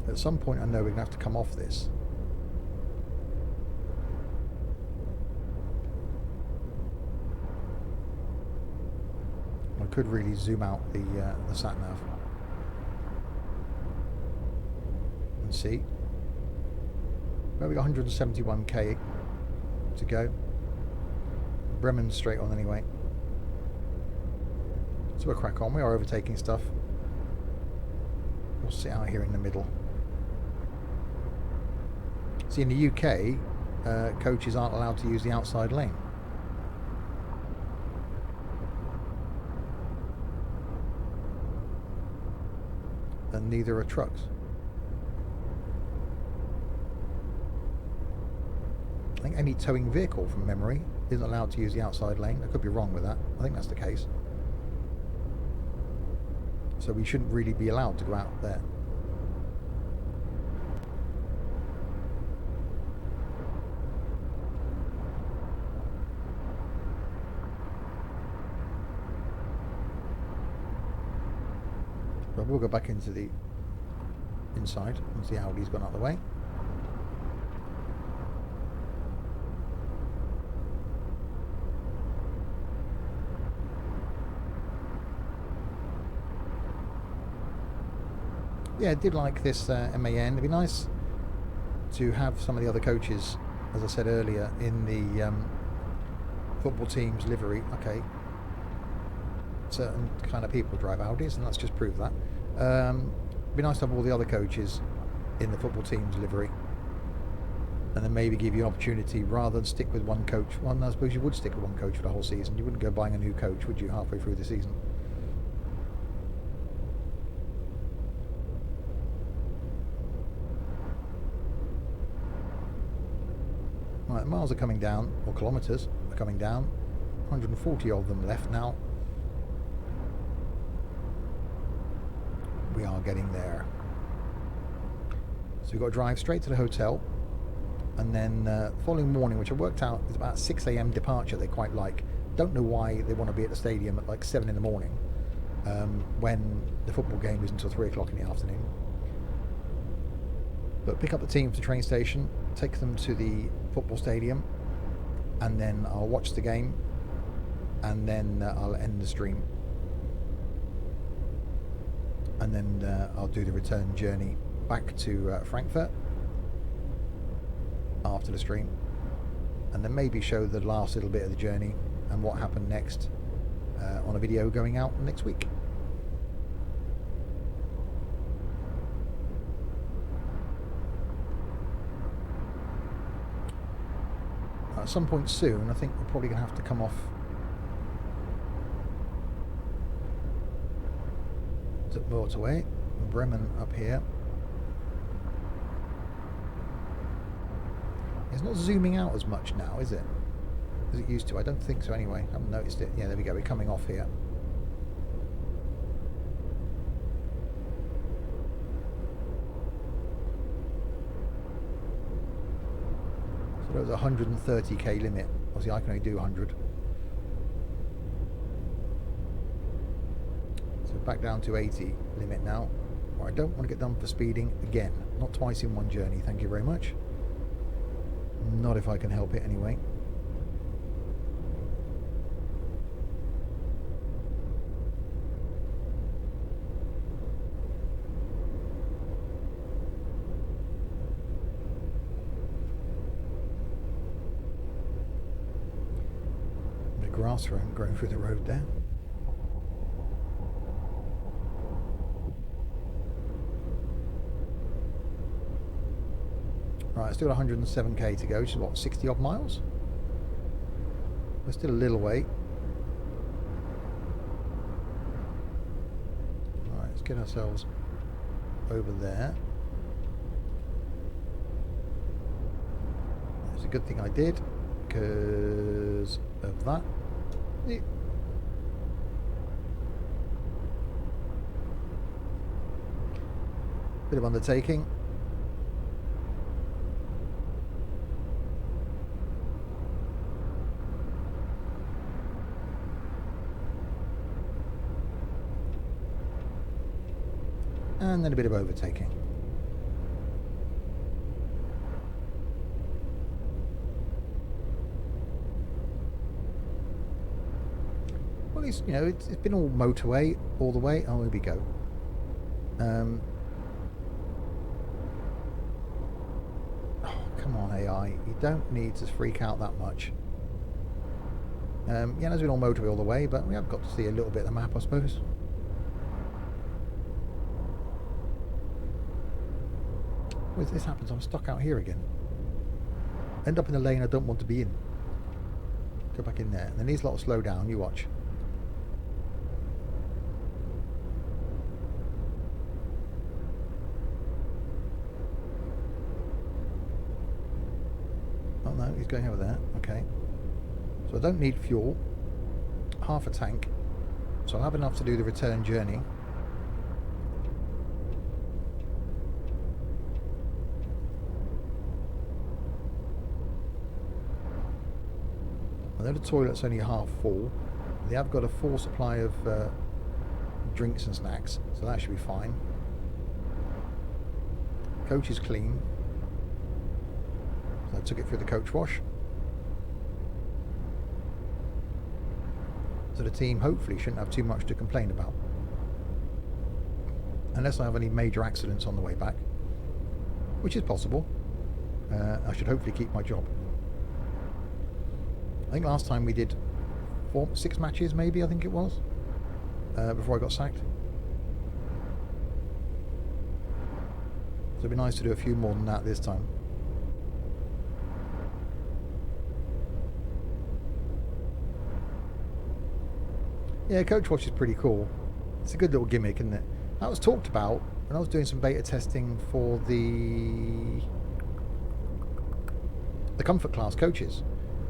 At some point I know we're going to have to come off this. I could really zoom out the sat-nav and see. Well, we got 171k to go. Bremen's straight on anyway. So we'll crack on. We are overtaking stuff. We'll sit out here in the middle. See, in the UK, coaches aren't allowed to use the outside lane. And neither are trucks. I think any towing vehicle, from memory, isn't allowed to use the outside lane. I could be wrong with that. I think that's the case. So we shouldn't really be allowed to go out there. But we'll go back into the inside and see how Audi's gone out of the way. yeah, I did like this MAN. It'd be nice to have some of the other coaches, as I said earlier, in the football team's livery. Okay, certain kind of people drive Audis, and let's just prove that. It'd be nice to have all the other coaches in the football team's livery, and then maybe give you an opportunity rather than stick with one coach. Well, I suppose you would stick with one coach for the whole season. You wouldn't go buying a new coach, would you, halfway through the season? Right, miles are coming down, or kilometres are coming down. 140 of them left now. We are getting there. So we've got to drive straight to the hotel, and then the following morning, which I worked out is about 6 a.m. departure, they quite like. Don't know why they want to be at the stadium at like 7 in the morning when the football game is until 3 o'clock in the afternoon. But pick up the team from the train station, take them to the football stadium, and then I'll watch the game, and then I'll end the stream. And then I'll do the return journey back to Frankfurt after the stream, and then maybe show the last little bit of the journey and what happened next on a video going out next week. At some point soon, I think we're probably going to have to come off to motorway, Bremen up here. It's not zooming out as much now, is it? As it used to. I don't think so anyway. I haven't noticed it. Yeah, there we go. We're coming off here. So there was a 130k limit. Obviously I can only do 100. So back down to 80 limit now. Well, I don't want to get done for speeding again. Not twice in one journey, thank you very much. Not if I can help it anyway. The grass growing through the road there. Right, still 107k to go, which is what, 60 odd miles? We're still a little way. Alright, let's get ourselves over there. It's a good thing I did, because of that. Bit of undertaking. And then a bit of overtaking. Well, it's, you know, it's been all motorway all the way. Oh, here we go. Oh, come on, AI. You don't need to freak out that much. Yeah, it's been all motorway all the way, but we have got to see a little bit of the map, I suppose. If this happens, I'm stuck out here again. End up in a lane I don't want to be in. Go back in there. And then these lot will slow down, you watch. Oh no, he's going over there. Okay. So I don't need fuel. Half a tank. So I'll have enough to do the return journey. I know the toilet's only half full. They have got a full supply of drinks and snacks, so that should be fine. Coach is clean. So I took it through the coach wash. So the team hopefully shouldn't have too much to complain about. unless I have any major accidents on the way back, which is possible. I should hopefully keep my job. I think last time we did 6 matches, maybe, I think it was, before I got sacked. So it'd be nice to do a few more than that this time. Yeah, Coach Watch is pretty cool. It's a good little gimmick, isn't it? That was talked about when I was doing some beta testing for the comfort class coaches.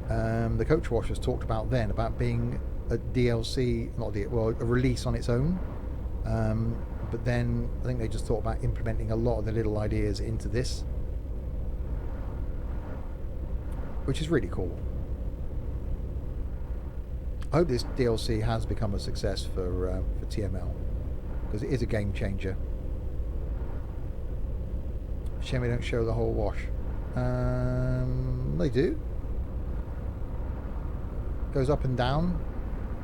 The Coach Wash was talked about then about being a DLC, a release on its own. But then I think they just thought about implementing a lot of the little ideas into this, which is really cool. I hope this DLC has become a success for TML, because it is a game changer. Shame we don't show the whole wash. They do. Goes up and down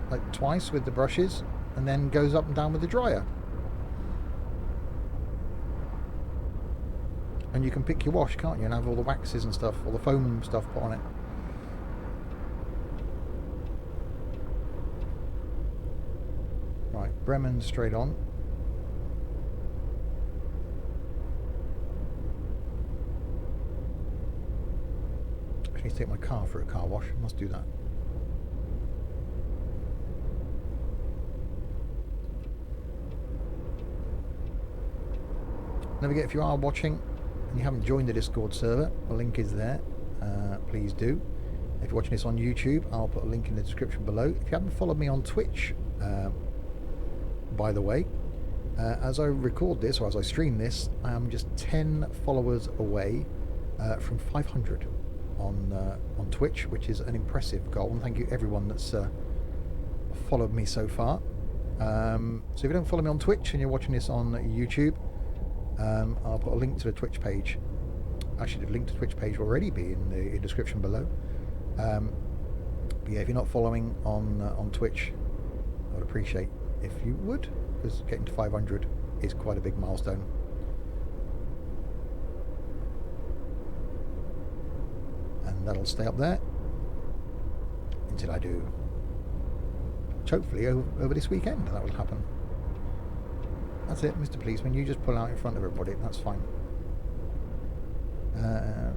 like twice with the brushes, and then goes up and down with the dryer. And you can pick your wash, can't you, and have all the waxes and stuff, all the foam stuff put on it. Right, Bremen straight on. I need to take my car for a car wash. I must do that. Don't forget, if you are watching and you haven't joined the Discord server, the link is there. Please do. If you're watching this on YouTube, I'll put a link in the description below. If you haven't followed me on Twitch, by the way, as I record this, or as I stream this, I am just 10 followers away from 500 on Twitch, which is an impressive goal, and thank you everyone that's followed me so far. So if you don't follow me on Twitch and you're watching this on YouTube, I'll put a link to the Twitch page. Actually, the link to the Twitch page will already be in the description below. But yeah, if you're not following on Twitch, I would appreciate if you would, because getting to 500 is quite a big milestone. And that'll stay up there until I do. Which hopefully over this weekend that will happen. That's it, Mr. Policeman, you just pull out in front of everybody, that's fine.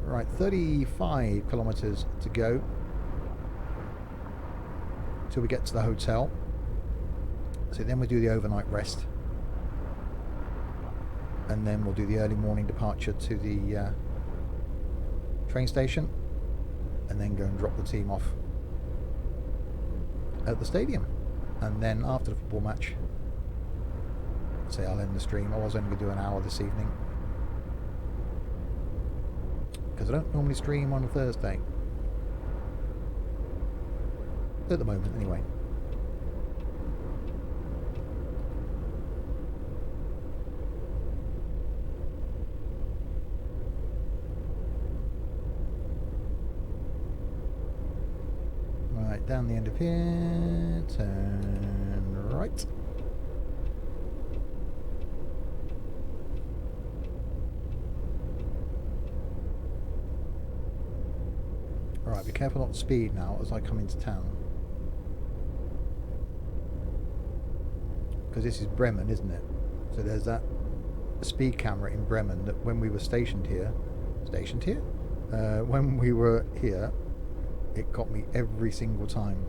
Right, 35 kilometres to go till we get to the hotel. So then we'll do the overnight rest, and then we'll do the early morning departure to the train station, and then go and drop the team off at the stadium. And then after the football match, say I'll end the stream. I was only going to do an hour this evening, because I don't normally stream on a Thursday at the moment anyway. Right, down the end of here, turn right. Right, be careful not to speed now as I come into town. Because this is Bremen, isn't it? So there's that speed camera in Bremen that when we were stationed here? When we were here, it got me every single time.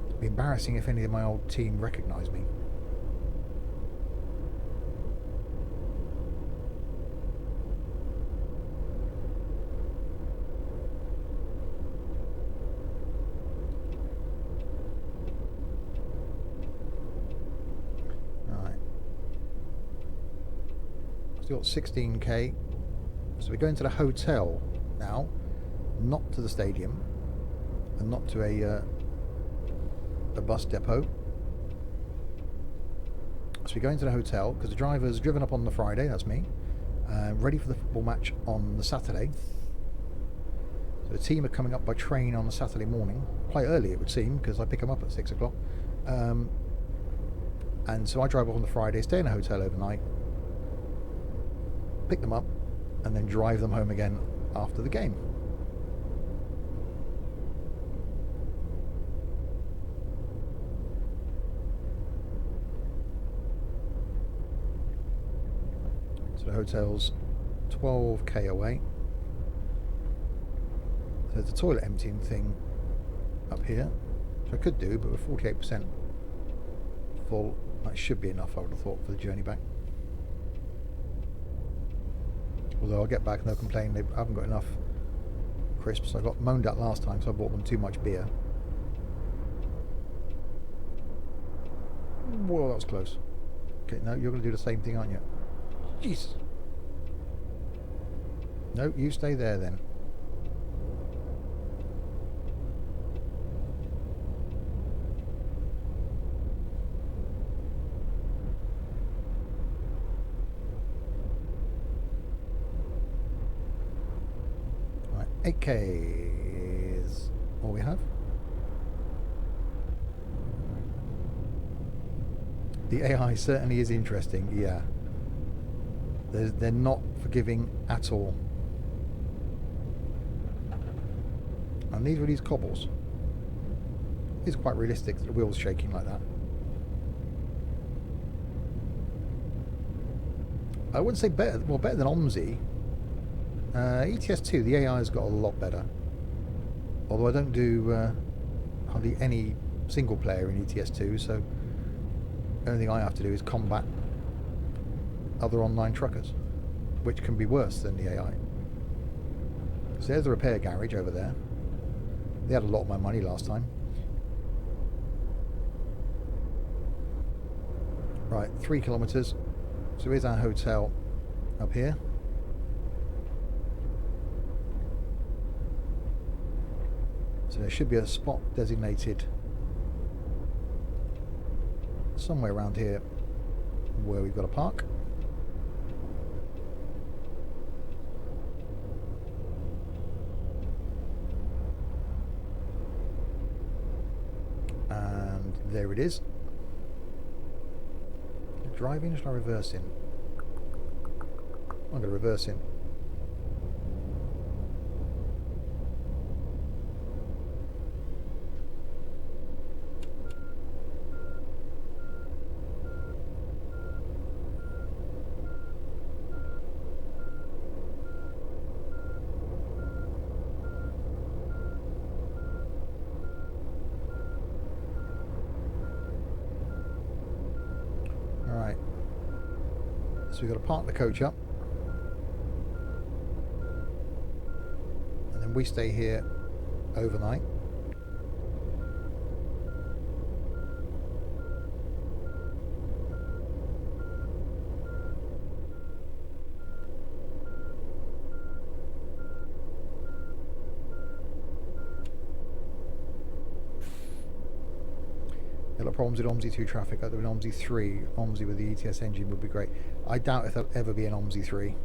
It'd be embarrassing if any of my old team recognised me. Still got 16k, so we're going to the hotel now, not to the stadium, and not to a bus depot. So we're going to the hotel because the driver's driven up on the Friday, that's me, ready for the football match on the Saturday. So The team are coming up by train on a Saturday morning, quite early it would seem, because I pick them up at 6 o'clock. And so I drive off on the Friday, stay in a hotel overnight, pick them up, and then drive them home again after the game. So the hotel's 12k away. So there's a toilet emptying thing up here, which I could do, but with 48% full, that should be enough, I would have thought, for the journey back. Although I'll get back and they'll complain they haven't got enough crisps. I got moaned at last time, so I bought them too much beer. Whoa, that was close. Okay, no, you're going to do the same thing, aren't you? Jeez. No, you stay there then. Right, 8k is all we have. The AI certainly is interesting, yeah. They're not forgiving at all. And these are these cobbles. It's quite realistic that the wheel's shaking like that. I wouldn't say better, well, better than OMSI. ETS2, the AI has got a lot better. Although I don't do hardly any single player in ETS2, so the only thing I have to do is combat other online truckers, which can be worse than the AI. So there's the repair garage over there. They had a lot of my money last time. Right, 3 kilometres. So here's our hotel up here. So there should be a spot designated somewhere around here where we've got to park. And there it is. Drive in, shall I reverse in? I'm going to reverse in. Alright. So we've got to park the coach up. And then we stay here overnight. A lot of problems with OMSI 2 traffic. Like there was an OMSI 3, OMSI with the ETS engine would be great. I doubt if there'll ever be an OMSI 3.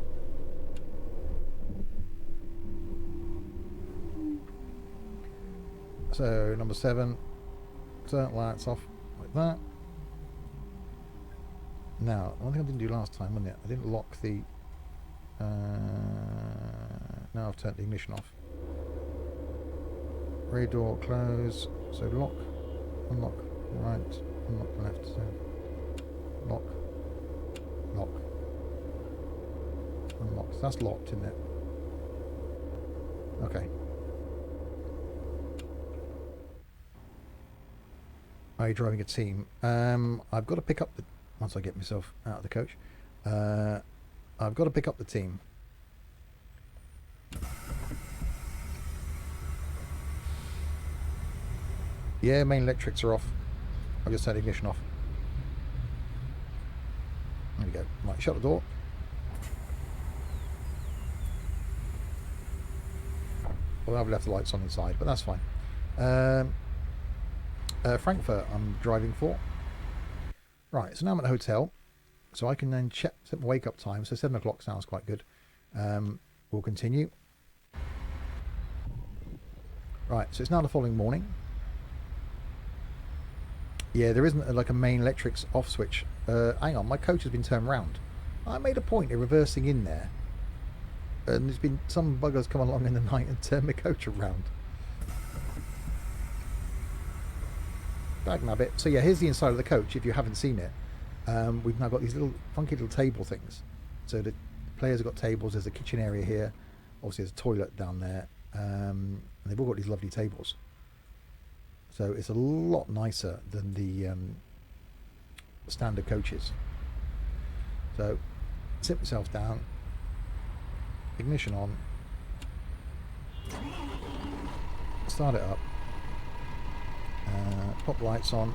So number 7, turn lights off like that. Now, one thing I didn't do last time, wasn't it? I didn't lock the. Now I've turned the ignition off. Rear door close. So lock, unlock. Right, unlock left, so lock, lock, unlock. So that's locked, isn't it? Okay. Are you driving a team? I've got to pick up the, once I get myself out of the coach, I've got to pick up the team. Yeah, main electrics are off. I've just turned ignition off. There we go. Right, shut the door. Well, I've left the lights on inside, but that's fine. Frankfurt I'm driving for. Right, so now I'm at the hotel. So I can then set my wake up time. So 7 o'clock sounds quite good. We'll continue. Right, so it's now the following morning. Yeah, there isn't like a main electrics off switch. Hang on, my coach has been turned round. I made a point of reversing in there, and there's been some buggers come along in the night and turn my coach around. Bag nabbit. So yeah, here's the inside of the coach. If you haven't seen it, we've now got these little funky little table things. So the players have got tables. There's a kitchen area here. Obviously, there's a toilet down there, and they've all got these lovely tables. So it's a lot nicer than the standard coaches. So sit myself down, ignition on, start it up, pop lights on,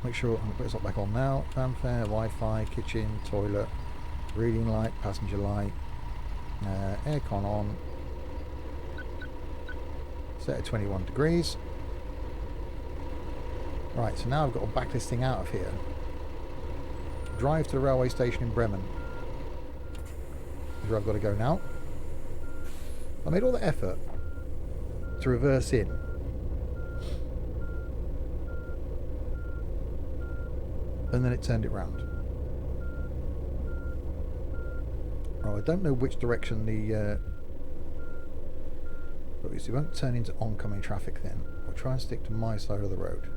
make sure I'm going to put this up back on now, fanfare, Wi-Fi, kitchen, toilet, reading light, passenger light, aircon on, set at 21 degrees. Right, so now I've got to back this thing out of here. Drive to the railway station in Bremen. Is where I've got to go now. I made all the effort to reverse in. And then it turned it round. Oh, I don't know which direction the... but it won't turn into oncoming traffic then. I'll try and stick to my side of the road.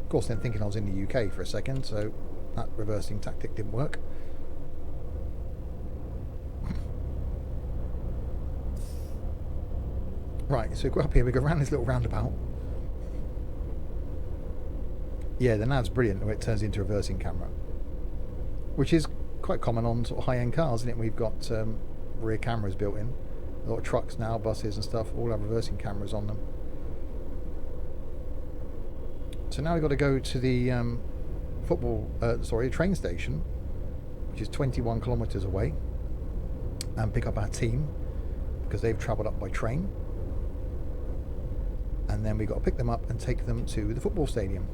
Of course, then thinking I was in the UK for a second, so that reversing tactic didn't work. Right, so we go up here, we go around this little roundabout. Yeah, the nav's brilliant when it turns into a reversing camera, which is quite common on sort of high-end cars, isn't it? We've got rear cameras built in. A lot of trucks now, buses and stuff, all have reversing cameras on them. So now we've got to go to the train station, which is 21 kilometres away, and pick up our team because they've travelled up by train. And then we've got to pick them up and take them to the football stadium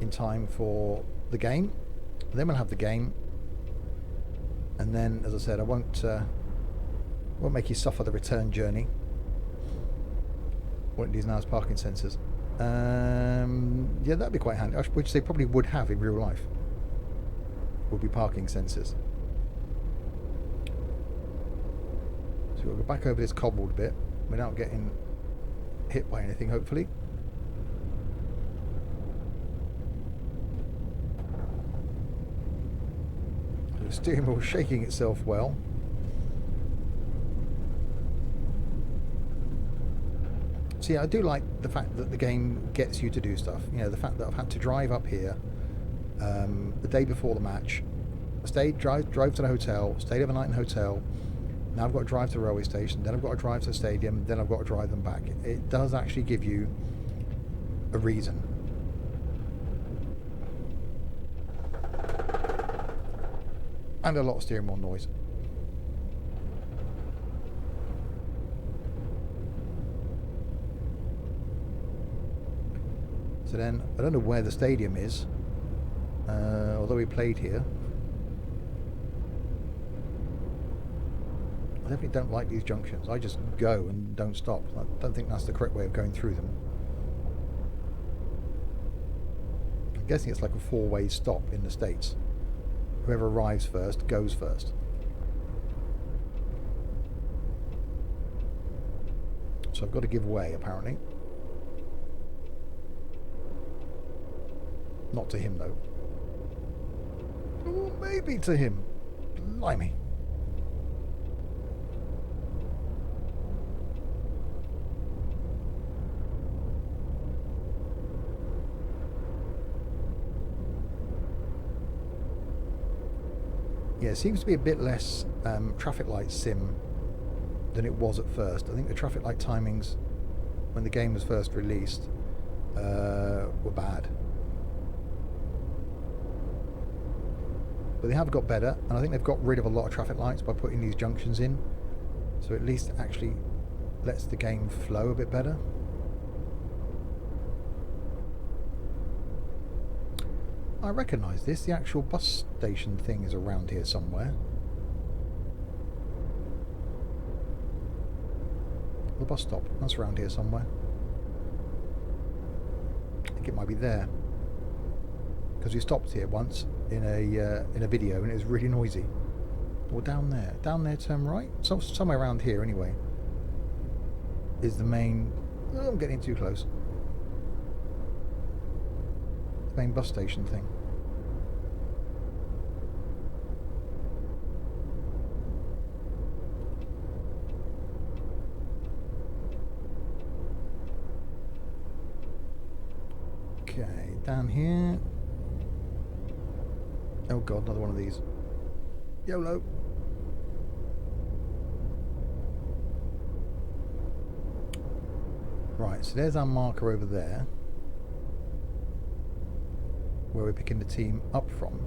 in time for the game. And then we'll have the game, and then, as I said, I won't make you suffer the return journey. What it is now is parking sensors. Yeah, that'd be quite handy, which they probably would have in real life. Would be parking sensors. So we'll go back over this cobbled bit without getting hit by anything, hopefully. The steering wheel shaking itself well. So yeah, I do like the fact that the game gets you to do stuff. You know, the fact that I've had to drive up here the day before the match, drive to the hotel, stayed overnight in the hotel. Now I've got to drive to the railway station, then I've got to drive to the stadium, then I've got to drive them back. It does actually give you a reason. And a lot of steering wheel noise. So then, I don't know where the stadium is, although we played here. I definitely don't like these junctions. I just go and don't stop. I don't think that's the correct way of going through them. I'm guessing it's like a four-way stop in the States. Whoever arrives first goes first. So I've got to give way, apparently. Not to him, though. Or maybe to him. Blimey. Yeah, it seems to be a bit less traffic light sim than it was at first. I think the traffic light timings when the game was first released were bad. But they have got better, and I think they've got rid of a lot of traffic lights by putting these junctions in. So at least actually lets the game flow a bit better. I recognise this. The actual bus station thing is around here somewhere. The bus stop, that's around here somewhere. I think it might be there, because we stopped here once in a video and it was really noisy. Or down there, turn right. So somewhere around here anyway is the main. Oh, I'm getting too close. The main bus station thing. Okay, down here. Oh god, another one of these. YOLO. Right, so there's our marker over there, where we're picking the team up from.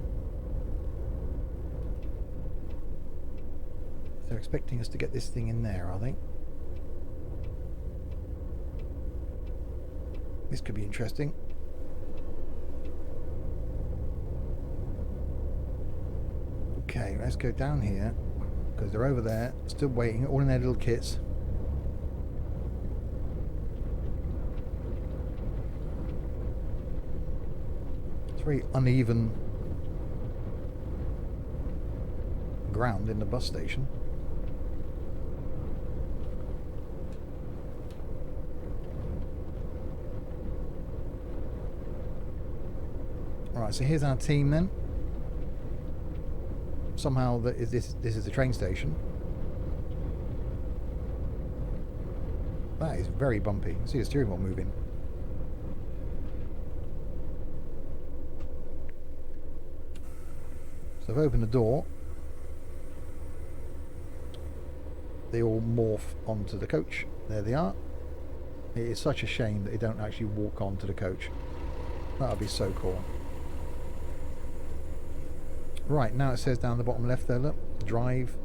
They're expecting us to get this thing in there, are they? This could be interesting. Okay, let's go down here, because they're over there, still waiting, all in their little kits. It's very uneven ground in the bus station. Right, so here's our team then. Somehow this is the train station. That is very bumpy. You can see the steering wheel moving. So I've opened the door. They all morph onto the coach. There they are. It is such a shame that they don't actually walk onto the coach. That would be so cool. Right, now it says down the bottom left there, look, drive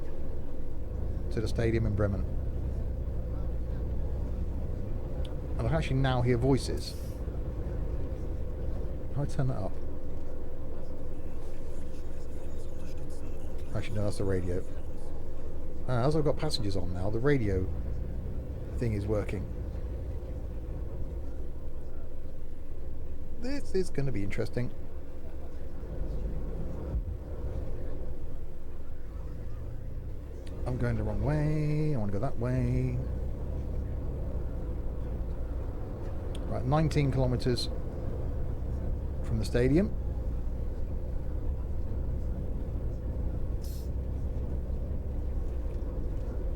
to the stadium in Bremen. And I can actually now hear voices. How do I turn that up? Actually, no, that's the radio. As I've got passengers on now, the radio thing is working. This is going to be interesting. I'm going the wrong way. I want to go that way. Right, 19 kilometres from the stadium.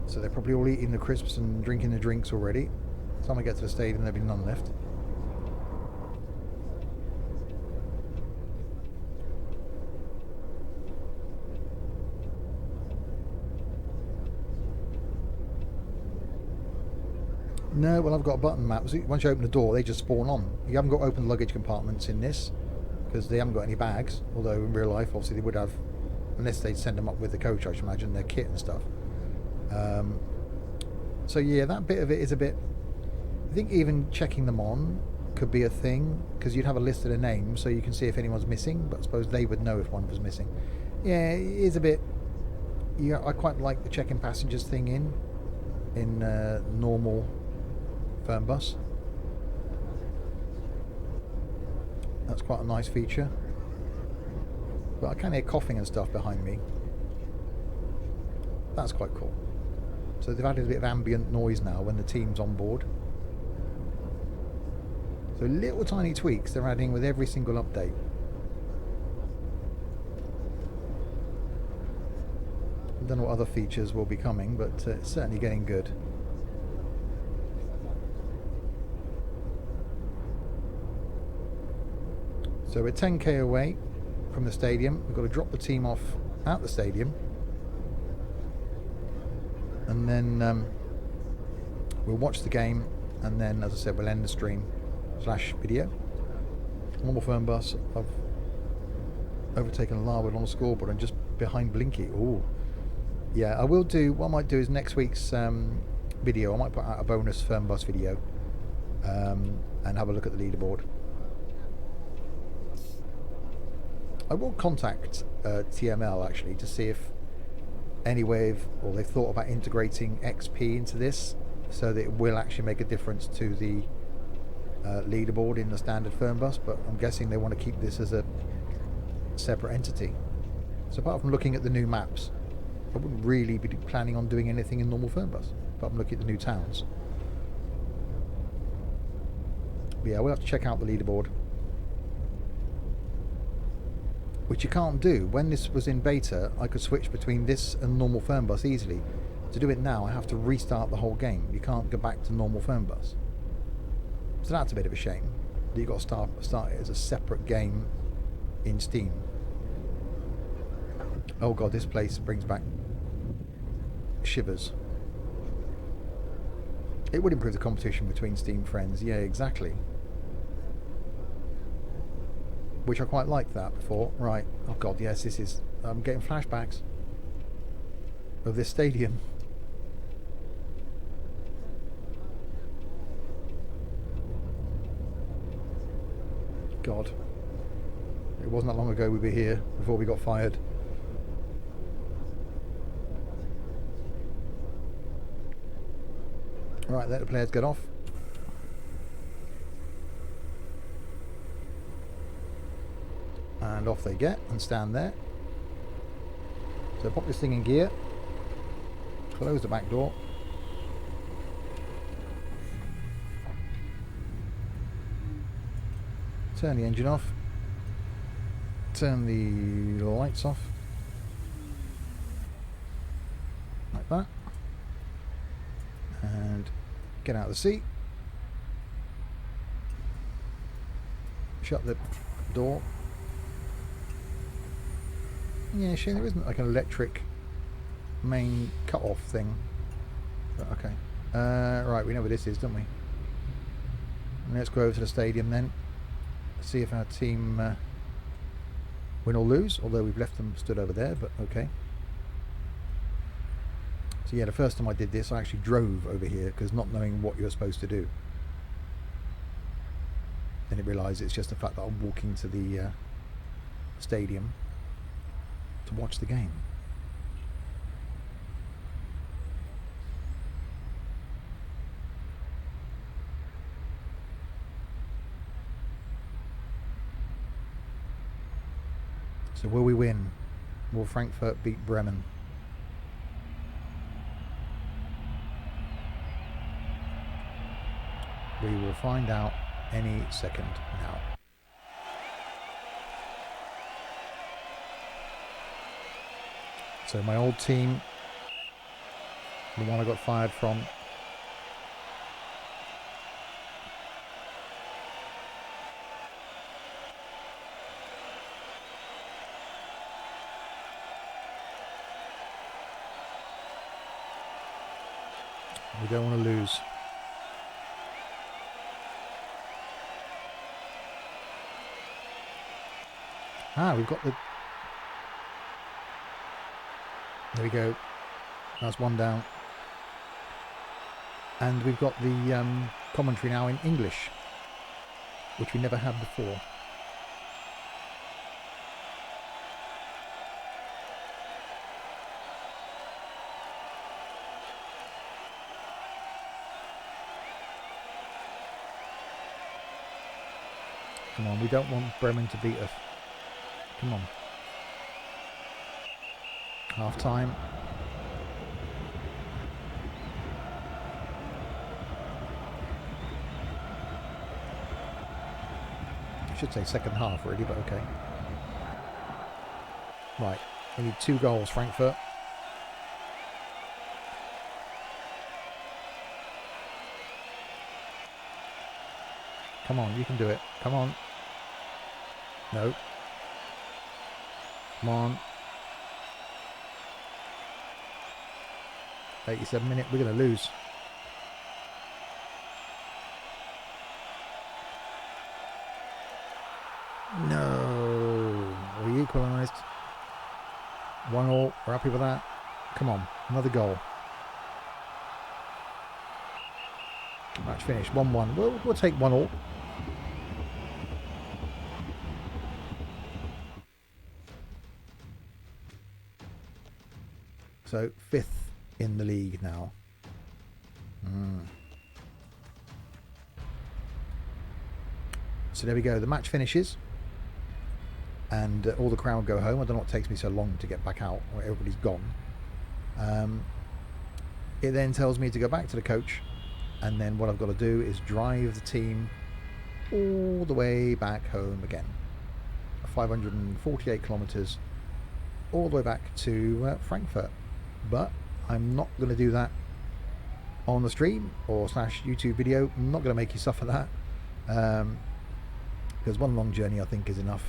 So they're probably all eating the crisps and drinking the drinks already. By the time I get to the stadium, there'll be none left. No, well, I've got a button map. Once you open the door, they just spawn on. You haven't got to open luggage compartments in this, because they haven't got any bags. Although in real life, obviously, they would have, unless they'd send them up with the coach, I should imagine, their kit and stuff. So yeah, that bit of it is a bit. I think even checking them on could be a thing, because you'd have a list of their names, so you can see if anyone's missing. But I suppose they would know if one was missing. Yeah, it is a bit. Yeah, I quite like the checking passengers thing in normal Fernbus. That's quite a nice feature. But I can hear coughing and stuff behind me. That's quite cool. So they've added a bit of ambient noise now when the team's on board. So little tiny tweaks they're adding with every single update. I don't know what other features will be coming, but it's certainly getting good. So we're 10k away from the stadium. We've got to drop the team off at the stadium, and then we'll watch the game, and then, as I said, we'll end the stream / video. Normal Fernbus. I've overtaken Larwood on the scoreboard and just behind Blinky. Ooh, yeah. I will do. What I might do is next week's video. I might put out a bonus Fernbus video and have a look at the leaderboard. I will contact TML actually to see if they've thought about integrating XP into this so that it will actually make a difference to the leaderboard in the standard Fernbus, but I'm guessing they want to keep this as a separate entity. So apart from looking at the new maps, I wouldn't really be planning on doing anything in normal Fernbus apart from looking at the new towns. But yeah, we'll have to check out the leaderboard, which you can't do. When this was in beta, I could switch between this and normal Fernbus easily. To do it now, I have to restart the whole game. You can't go back to normal Fernbus. So that's a bit of a shame. That you've got to start it as a separate game in Steam. Oh god, this place brings back shivers. It would improve the competition between Steam friends. Yeah, exactly. Which I quite liked that before. Right. Oh god, yes, this is... I'm getting flashbacks of this stadium. God. It wasn't that long ago we were here before we got fired. Right, let the players get off. And off they get and stand there. So pop this thing in gear. Close the back door. Turn the engine off. Turn the lights off. Like that. And get out of the seat. Shut the door. Yeah, shame there isn't like an electric main cut-off thing. But okay. Right, we know where this is, don't we? And let's go over to the stadium then. See if our team win or lose, although we've left them stood over there, but okay. So yeah, the first time I did this I actually drove over here because not knowing what you're supposed to do. Then it realised it's just the fact that I'm walking to the stadium to watch the game. So will we win? Will Frankfurt beat Bremen? We will find out any second now. So my old team, the one I got fired from, we don't want to lose. We've got the... There we go. That's one down. And we've got the commentary now in English, which we never had before. Come on, we don't want Bremen to beat us. Come on. Half time. I should say second half really, but okay. Right, we need 2 goals, Frankfurt. Come on, you can do it. Come on. No. Come on. 87 minute, we're going to lose. No. We equalised. 1-1. We're happy with that. Come on. Another goal. Match finished 1-1. We'll take 1-1. So 5th in the league now. So there we go. The match finishes, and all the crowd go home. I don't know what takes me so long to get back out, or everybody's gone. It then tells me to go back to the coach, and then what I've got to do is drive the team all the way back home again. 548 kilometers all the way back to Frankfurt. But I'm not going to do that on the stream or / YouTube video. I'm not going to make you suffer that, because one long journey I think is enough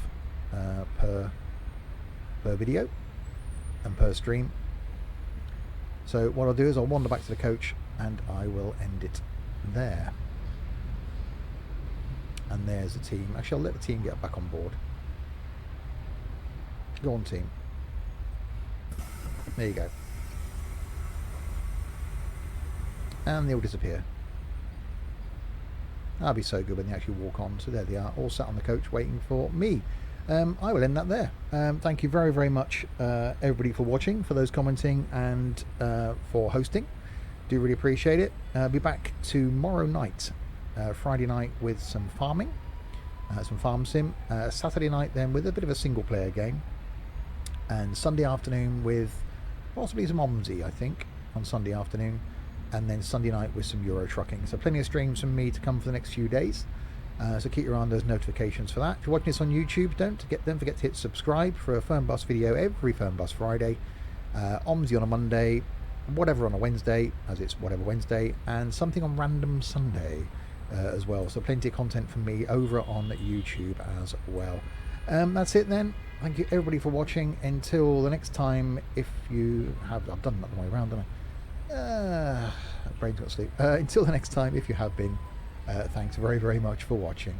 per video and per stream. So what I'll do is I'll wander back to the coach and I will end it there. And there's the team. Actually, I'll let the team get back on board. Go on, team. There you go. And they all disappear. That'll be so good when they actually walk on. So there they are, all sat on the coach waiting for me. I will end that there. Thank you very, very much, everybody, for watching, for those commenting, and for hosting. Do really appreciate it. Be back tomorrow night, Friday night, with some farming, some farm sim. Saturday night then with a bit of a single player game, and Sunday afternoon with possibly some OMSI, I think, on Sunday afternoon, and then Sunday night with some Euro trucking. So plenty of streams from me to come for the next few days. So keep your eye on those notifications for that. If you're watching this on YouTube, don't forget to hit subscribe for a Fernbus video every Fernbus Friday, OMSI on a Monday, whatever on a Wednesday, as it's whatever Wednesday, and something on random Sunday as well. So plenty of content from me over on YouTube as well. That's it then. Thank you everybody for watching. Until the next time, if you have, I've done that the way around, didn't I? Brain's got to sleep. Until the next time, if you have been, thanks very, very much for watching.